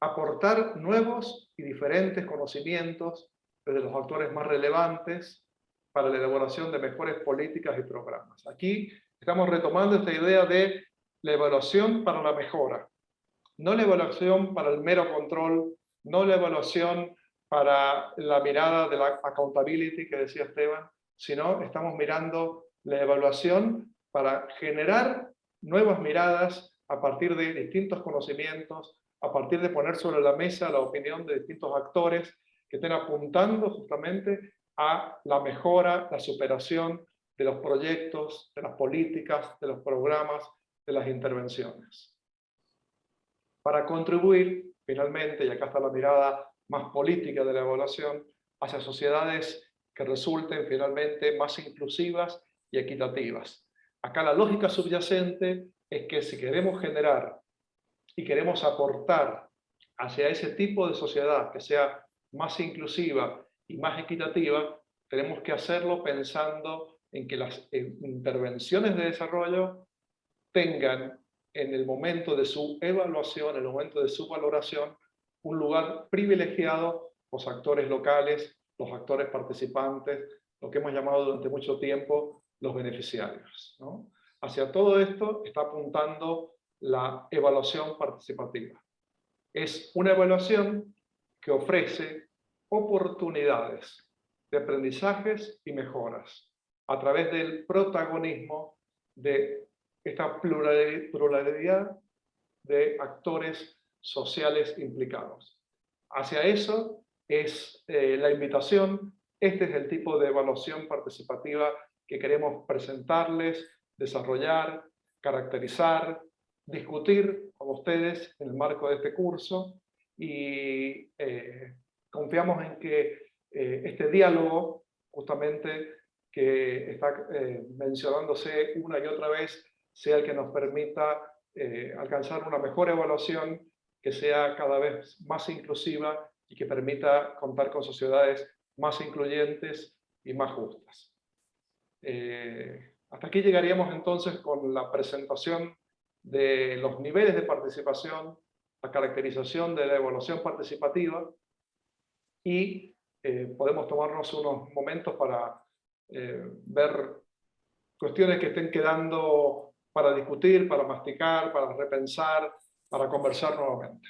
Aportar nuevos y diferentes conocimientos desde los actores más relevantes para la elaboración de mejores políticas y programas. Aquí estamos retomando esta idea de la evaluación para la mejora, no la evaluación para el mero control, no la evaluación para la mirada de la accountability que decía Esteban, sino estamos mirando la evaluación para generar nuevas miradas a partir de distintos conocimientos, a partir de poner sobre la mesa la opinión de distintos actores que estén apuntando justamente a la mejora, la superación de los proyectos, de las políticas, de los programas, de las intervenciones. Para contribuir, finalmente, y acá está la mirada más política de la evaluación, hacia sociedades que resulten finalmente más inclusivas y equitativas. Acá la lógica subyacente es que si queremos generar y queremos aportar hacia ese tipo de sociedad que sea más inclusiva y más equitativa, tenemos que hacerlo pensando en que las intervenciones de desarrollo tengan en el momento de su evaluación, en el momento de su valoración, un lugar privilegiado los actores locales, los actores participantes, lo que hemos llamado durante mucho tiempo los beneficiarios, ¿no? Hacia todo esto está apuntando la evaluación participativa. Es una evaluación que ofrece oportunidades de aprendizajes y mejoras a través del protagonismo de esta pluralidad de actores sociales implicados. Hacia eso es la invitación. Este es el tipo de evaluación participativa que queremos presentarles, desarrollar, caracterizar, discutir con ustedes en el marco de este curso, y confiamos en que este diálogo, justamente, que está mencionándose una y otra vez, sea el que nos permita alcanzar una mejor evaluación, que sea cada vez más inclusiva y que permita contar con sociedades más incluyentes y más justas. Hasta aquí llegaríamos entonces con la presentación de los niveles de participación, la caracterización de la evaluación participativa, y podemos tomarnos unos momentos para ver cuestiones que estén quedando para discutir, para masticar, para repensar, para conversar nuevamente.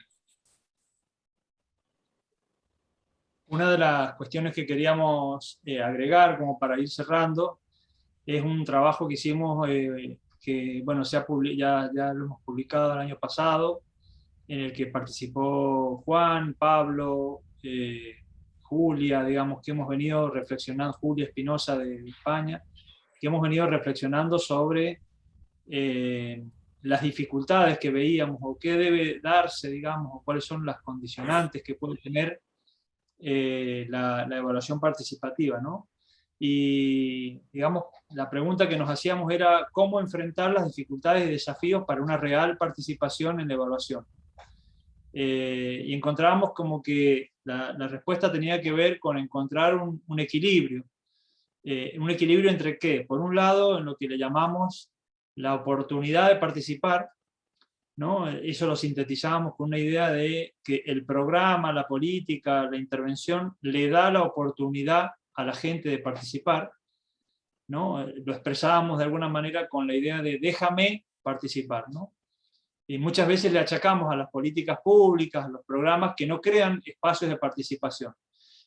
Una de las cuestiones que queríamos agregar, como para ir cerrando, es un trabajo que hicimos, que bueno, ya lo hemos publicado el año pasado, en el que participó Juan, Pablo, Julia, digamos, que hemos venido reflexionando, Julia Espinosa de España, que hemos venido reflexionando sobre las dificultades que veíamos, o qué debe darse, digamos, o cuáles son las condicionantes que puede tener la evaluación participativa, ¿no? Y, digamos, la pregunta que nos hacíamos era cómo enfrentar las dificultades y desafíos para una real participación en la evaluación. Y encontrábamos como que la respuesta tenía que ver con encontrar un equilibrio. ¿Un equilibrio entre qué? Por un lado, en lo que le llamamos la oportunidad de participar, ¿no? Eso lo sintetizamos con una idea de que el programa, la política, la intervención le da la oportunidad a la gente de participar, ¿no? Lo expresábamos de alguna manera con la idea de déjame participar, ¿no? Y muchas veces le achacamos a las políticas públicas, a los programas, que no crean espacios de participación.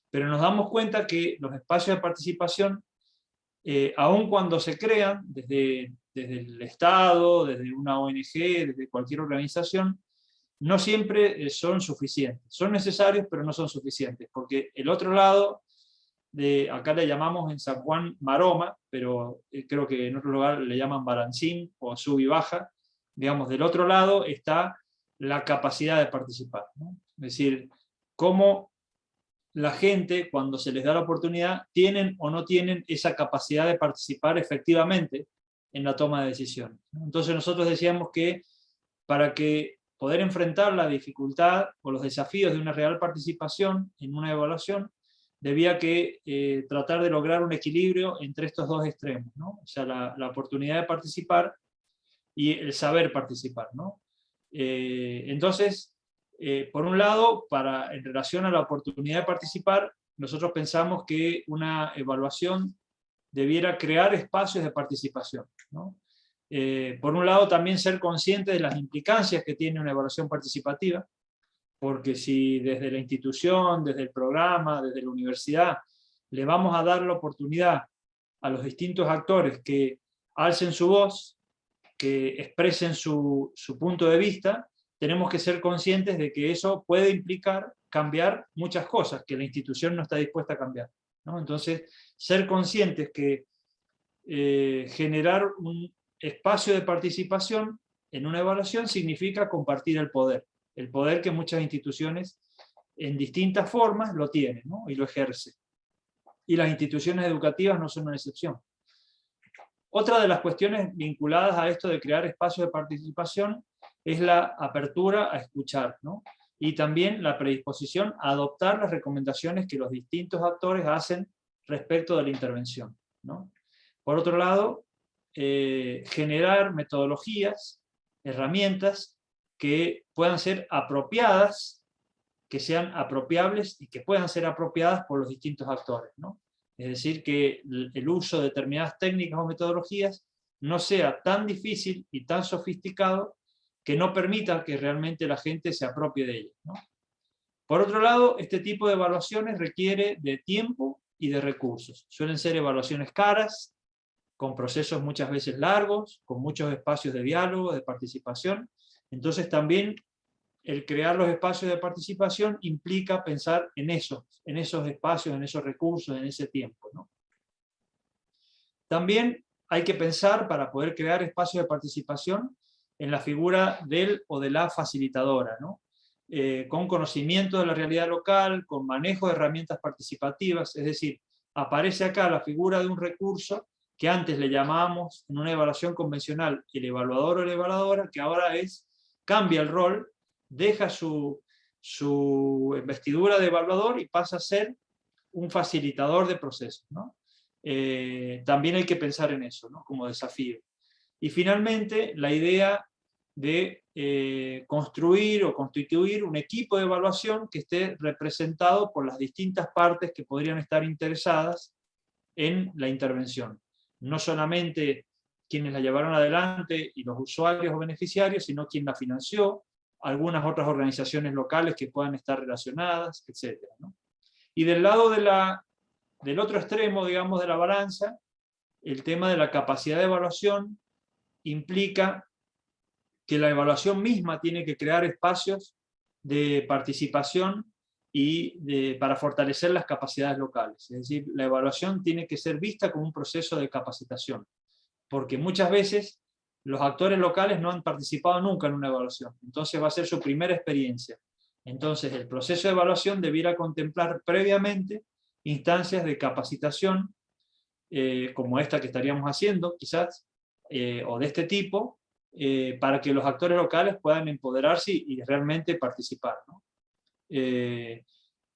Pero nos damos cuenta que los espacios de participación, aun cuando se crean desde el Estado, desde una ONG, desde cualquier organización, no siempre son suficientes. Son necesarios, pero no son suficientes, porque el otro lado, acá le llamamos en San Juan maroma, pero creo que en otro lugar le llaman balancín o sub y baja, digamos, del otro lado está la capacidad de participar, ¿no? Es decir, cómo la gente, cuando se les da la oportunidad, tienen o no tienen esa capacidad de participar efectivamente en la toma de decisiones, ¿no? Entonces nosotros decíamos que para que poder enfrentar la dificultad o los desafíos de una real participación en una evaluación, debía que tratar de lograr un equilibrio entre estos dos extremos, ¿no? O sea, la oportunidad de participar y el saber participar, ¿no? Entonces, por un lado, en relación a la oportunidad de participar, nosotros pensamos que una evaluación debiera crear espacios de participación, ¿no? Por un lado, también ser consciente de las implicancias que tiene una evaluación participativa, porque si desde la institución, desde el programa, desde la universidad, le vamos a dar la oportunidad a los distintos actores que alcen su voz, que expresen su punto de vista, tenemos que ser conscientes de que eso puede implicar cambiar muchas cosas que la institución no está dispuesta a cambiar, ¿no? Entonces, ser conscientes que generar un espacio de participación en una evaluación significa compartir el poder que muchas instituciones en distintas formas lo tienen, ¿no? Y lo ejercen. Y las instituciones educativas no son una excepción. Otra de las cuestiones vinculadas a esto de crear espacios de participación es la apertura a escuchar, ¿no? Y también la predisposición a adoptar las recomendaciones que los distintos actores hacen respecto de la intervención, ¿no? Por otro lado, generar metodologías, herramientas que puedan ser apropiadas, que sean apropiables y que puedan ser apropiadas por los distintos actores, ¿no? Es decir, que el uso de determinadas técnicas o metodologías no sea tan difícil y tan sofisticado que no permita que realmente la gente se apropie de ellas, ¿no? Por otro lado, este tipo de evaluaciones requiere de tiempo y de recursos. Suelen ser evaluaciones caras, con procesos muchas veces largos, con muchos espacios de diálogo, de participación. Entonces también el crear los espacios de participación implica pensar en esos espacios, en esos recursos, en ese tiempo, ¿no? También hay que pensar, para poder crear espacios de participación, en la figura del o de la facilitadora, ¿no? Con conocimiento de la realidad local, con manejo de herramientas participativas, es decir, aparece acá la figura de un recurso que antes le llamábamos en una evaluación convencional el evaluador o la evaluadora, que ahora cambia el rol, deja su investidura de evaluador y pasa a ser un facilitador de procesos, ¿no? También hay que pensar en eso, ¿no? Como desafío. Y finalmente, la idea de construir o constituir un equipo de evaluación que esté representado por las distintas partes que podrían estar interesadas en la intervención. No solamente quienes la llevaron adelante y los usuarios o beneficiarios, sino quien la financió, algunas otras organizaciones locales que puedan estar relacionadas, etc., ¿no? Y del lado del otro extremo, digamos, de la balanza, el tema de la capacidad de evaluación implica que la evaluación misma tiene que crear espacios de participación y para fortalecer las capacidades locales. Es decir, la evaluación tiene que ser vista como un proceso de capacitación, porque muchas veces los actores locales no han participado nunca en una evaluación, entonces va a ser su primera experiencia. Entonces el proceso de evaluación debiera contemplar previamente instancias de capacitación, como esta que estaríamos haciendo, quizás, o de este tipo, para que los actores locales puedan empoderarse y realmente participar, ¿no?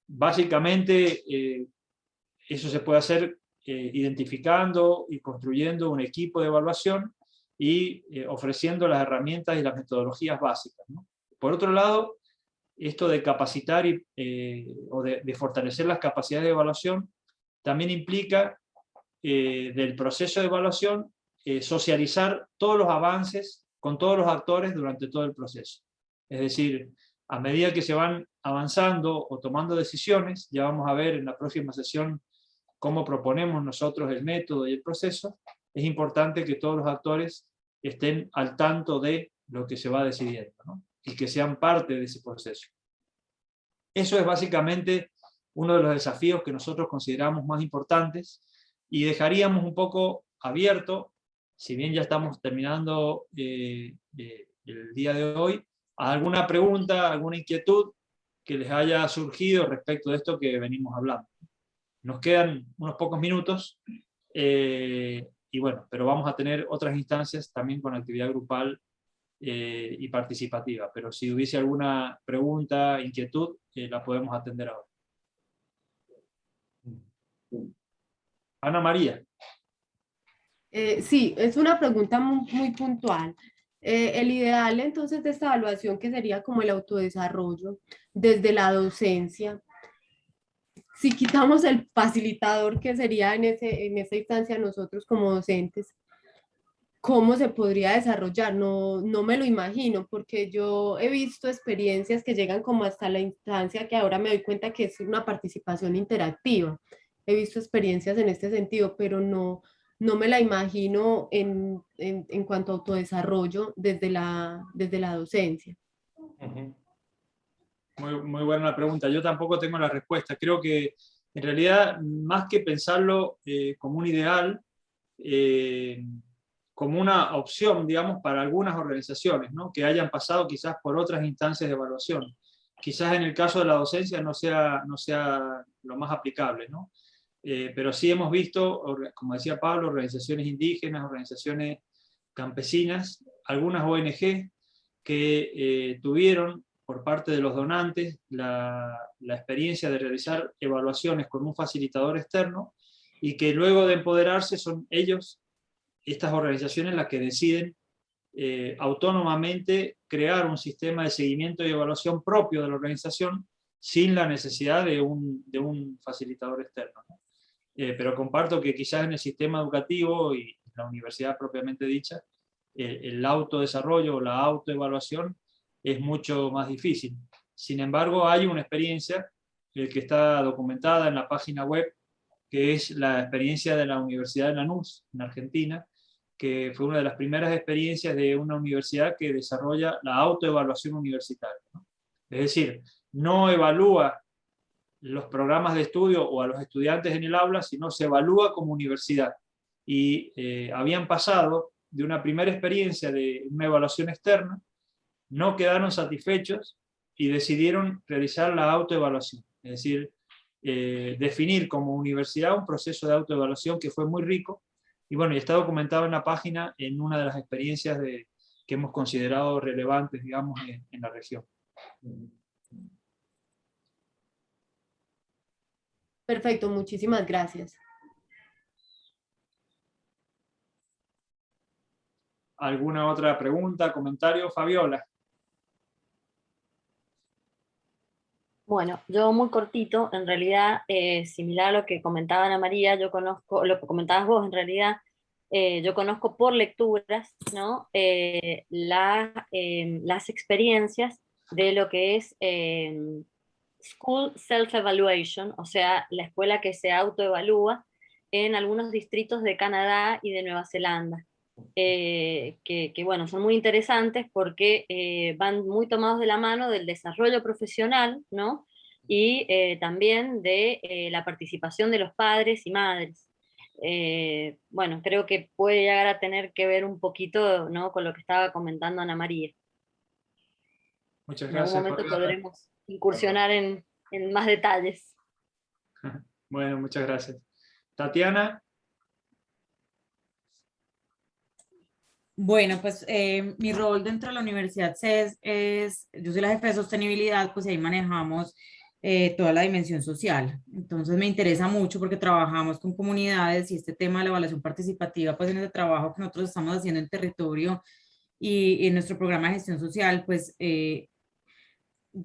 Básicamente, eso se puede hacer identificando y construyendo un equipo de evaluación y ofreciendo las herramientas y las metodologías básicas, ¿no? Por otro lado, esto de capacitar o de fortalecer las capacidades de evaluación también implica del proceso de evaluación socializar todos los avances con todos los actores durante todo el proceso. Es decir, a medida que se van avanzando o tomando decisiones, ya vamos a ver en la próxima sesión cómo proponemos nosotros el método y el proceso, es importante que todos los actores estén al tanto de lo que se va decidiendo, ¿no? Y que sean parte de ese proceso. Eso es básicamente uno de los desafíos que nosotros consideramos más importantes y dejaríamos un poco abierto, si bien ya estamos terminando el día de hoy, a alguna pregunta, alguna inquietud que les haya surgido respecto de esto que venimos hablando. Nos quedan unos pocos minutos, y bueno, pero vamos a tener otras instancias también con actividad grupal y participativa, pero si hubiese alguna pregunta, inquietud, la podemos atender ahora. Ana María. Sí, es una pregunta muy puntual. El ideal entonces de esta evaluación, que sería como el autodesarrollo desde la docencia, si quitamos el facilitador que sería en esa instancia nosotros como docentes, ¿cómo se podría desarrollar? No me lo imagino, porque yo he visto experiencias que llegan como hasta la instancia que ahora me doy cuenta que es una participación interactiva. He visto experiencias en este sentido, pero no me la imagino en cuanto a autodesarrollo desde la docencia. Muy buena la pregunta. Yo tampoco tengo la respuesta. Creo que en realidad, más que pensarlo como un ideal, como una opción, digamos, para algunas organizaciones, ¿no? Que hayan pasado quizás por otras instancias de evaluación. Quizás en el caso de la docencia no sea lo más aplicable, ¿no? Pero sí hemos visto, como decía Pablo, organizaciones indígenas, organizaciones campesinas, algunas ONG que tuvieron por parte de los donantes la experiencia de realizar evaluaciones con un facilitador externo y que luego de empoderarse son ellos, estas organizaciones, las que deciden autónomamente crear un sistema de seguimiento y evaluación propio de la organización sin la necesidad de un facilitador externo, ¿no? Pero comparto que quizás en el sistema educativo y la universidad propiamente dicha, el autodesarrollo o la autoevaluación es mucho más difícil. Sin embargo, hay una experiencia que está documentada en la página web, que es la experiencia de la Universidad de Lanús, en Argentina, que fue una de las primeras experiencias de una universidad que desarrolla la autoevaluación universitaria, ¿no? Es decir, no evalúa los programas de estudio o a los estudiantes en el aula, sino se evalúa como universidad. Y habían pasado de una primera experiencia de una evaluación externa, no quedaron satisfechos y decidieron realizar la autoevaluación, es decir, definir como universidad un proceso de autoevaluación que fue muy rico, y bueno, y está documentado en la página en una de las experiencias que hemos considerado relevantes, digamos, en la región. Perfecto, muchísimas gracias. ¿Alguna otra pregunta, comentario? Fabiola. Bueno, yo muy cortito, en realidad, similar a lo que comentaba Ana María, yo conozco, lo que comentabas vos, en realidad, yo conozco por lecturas, ¿no? Las experiencias de lo que es School Self-Evaluation, o sea, la escuela que se autoevalúa en algunos distritos de Canadá y de Nueva Zelanda. Que bueno, son muy interesantes porque van muy tomados de la mano del desarrollo profesional, ¿no? Y también de la participación de los padres y madres. Bueno, creo que puede llegar a tener que ver un poquito, ¿no?, con lo que estaba comentando Ana María. Muchas En algún gracias, momento Fabiola. podremos incursionar en más detalles. Bueno, muchas gracias. Tatiana. Bueno, pues mi rol dentro de la Universidad CES es, yo soy la jefe de sostenibilidad, pues ahí manejamos toda la dimensión social. Entonces me interesa mucho porque trabajamos con comunidades y este tema de la evaluación participativa, pues en ese trabajo que nosotros estamos haciendo en territorio y en nuestro programa de gestión social, pues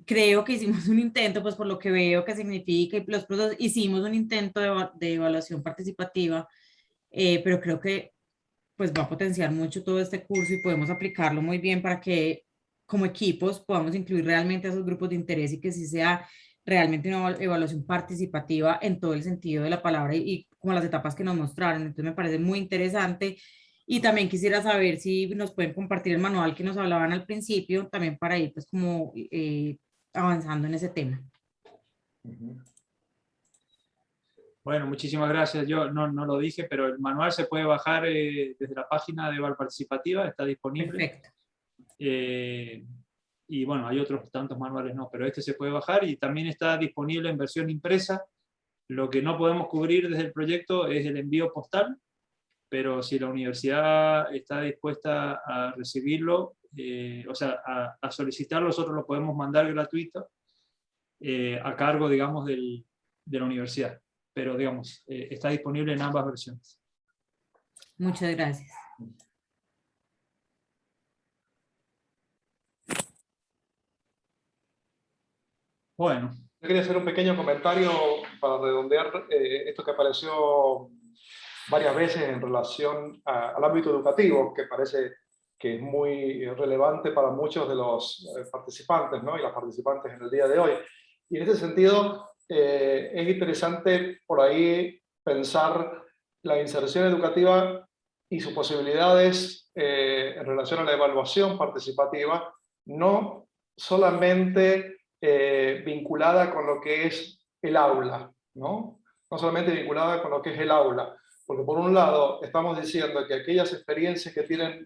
creo que hicimos un intento, pues por lo que veo que significa, y los procesos, hicimos un intento de evaluación participativa, pero creo que pues va a potenciar mucho todo este curso y podemos aplicarlo muy bien para que como equipos podamos incluir realmente a esos grupos de interés y que sí sea realmente una evaluación participativa en todo el sentido de la palabra y como las etapas que nos mostraron. Entonces me parece muy interesante y también quisiera saber si nos pueden compartir el manual que nos hablaban al principio también para ir pues como avanzando en ese tema. Bueno, muchísimas gracias. Yo no lo dije, pero el manual se puede bajar desde la página de Eval Participativa, está disponible. Perfecto. Y bueno, hay otros tantos manuales, no, pero este se puede bajar y también está disponible en versión impresa. Lo que no podemos cubrir desde el proyecto es el envío postal, pero si la universidad está dispuesta a recibirlo, o sea, a solicitarlo, nosotros lo podemos mandar gratuito a cargo, digamos, de la universidad. Pero, digamos, está disponible en ambas versiones. Muchas gracias. Bueno. Yo quería hacer un pequeño comentario para redondear esto que apareció varias veces en relación al ámbito educativo, que parece que es muy relevante para muchos de los participantes, ¿no? Y las participantes en el día de hoy. Y en ese sentido, es interesante por ahí pensar la inserción educativa y sus posibilidades en relación a la evaluación participativa, no solamente vinculada con lo que es el aula, ¿no? No solamente vinculada con lo que es el aula, porque por un lado estamos diciendo que aquellas experiencias que tienen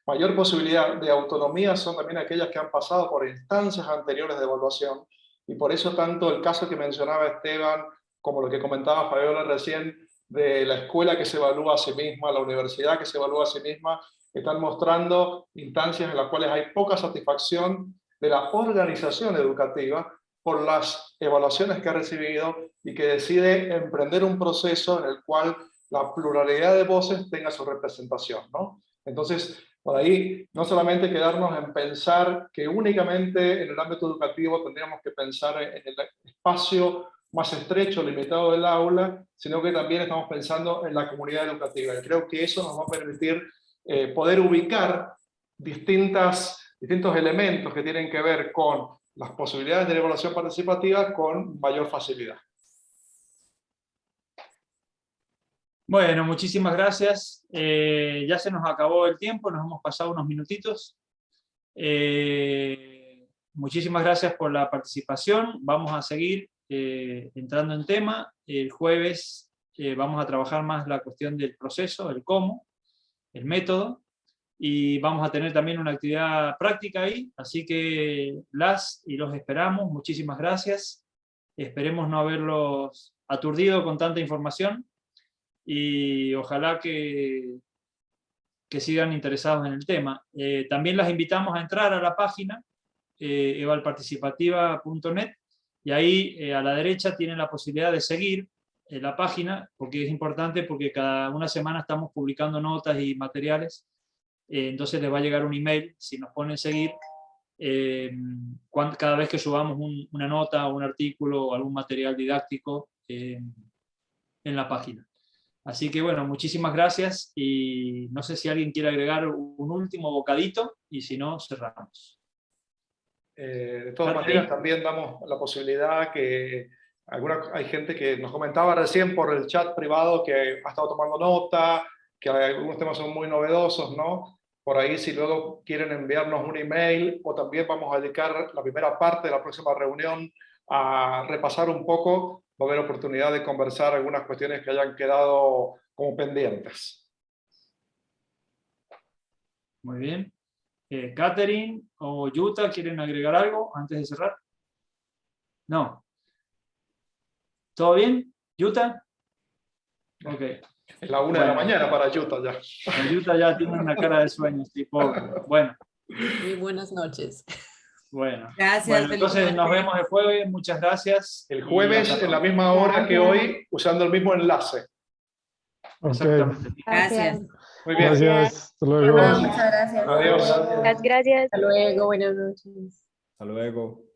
mayor posibilidad de autonomía son también aquellas que han pasado por instancias anteriores de evaluación, y por eso tanto el caso que mencionaba Esteban, como lo que comentaba Fabiola recién, de la escuela que se evalúa a sí misma, la universidad que se evalúa a sí misma, están mostrando instancias en las cuales hay poca satisfacción de la organización educativa por las evaluaciones que ha recibido y que decide emprender un proceso en el cual la pluralidad de voces tenga su representación, ¿no? Entonces, por ahí, no solamente quedarnos en pensar que únicamente en el ámbito educativo tendríamos que pensar en el espacio más estrecho, limitado del aula, sino que también estamos pensando en la comunidad educativa. Y creo que eso nos va a permitir poder ubicar distintos elementos que tienen que ver con las posibilidades de la evaluación participativa con mayor facilidad. Bueno, muchísimas gracias. Ya se nos acabó el tiempo, nos hemos pasado unos minutitos. Muchísimas gracias por la participación. Vamos a seguir entrando en tema. El jueves vamos a trabajar más la cuestión del proceso, el cómo, el método, y vamos a tener también una actividad práctica ahí, así que los esperamos. Muchísimas gracias. Esperemos no haberlos aturdido con tanta información, y ojalá que sigan interesados en el tema. También las invitamos a entrar a la página evalparticipativa.net, y ahí a la derecha tienen la posibilidad de seguir la página, porque es importante, porque cada una semana estamos publicando notas y materiales, entonces les va a llegar un email si nos ponen seguir cada vez que subamos una nota o un artículo o algún material didáctico en la página. Así que bueno, muchísimas gracias, y no sé si alguien quiere agregar un último bocadito, y si no, cerramos. De todas maneras, también damos la posibilidad que hay gente que nos comentaba recién por el chat privado que ha estado tomando nota, que algunos temas son muy novedosos, ¿no? Por ahí, si luego quieren enviarnos un email, o también vamos a dedicar la primera parte de la próxima reunión a repasar un poco, va a haber oportunidad de conversar algunas cuestiones que hayan quedado como pendientes. Muy bien. Catherine o Yuta, ¿quieren agregar algo antes de cerrar? No. ¿Todo bien, Yuta? Ok. Es la 1 de la mañana para Yuta ya. La Yuta ya tiene una cara de sueño, tipo. Bueno. Muy buenas noches. Bueno. Gracias. Bueno, entonces nos vemos el jueves. Muchas gracias. El jueves en la misma hora que hoy, usando el mismo enlace. Exactamente. Gracias. Muy bien. Gracias. Hasta luego. Muchas gracias. Adiós. Gracias. Hasta luego, buenas noches. Hasta luego.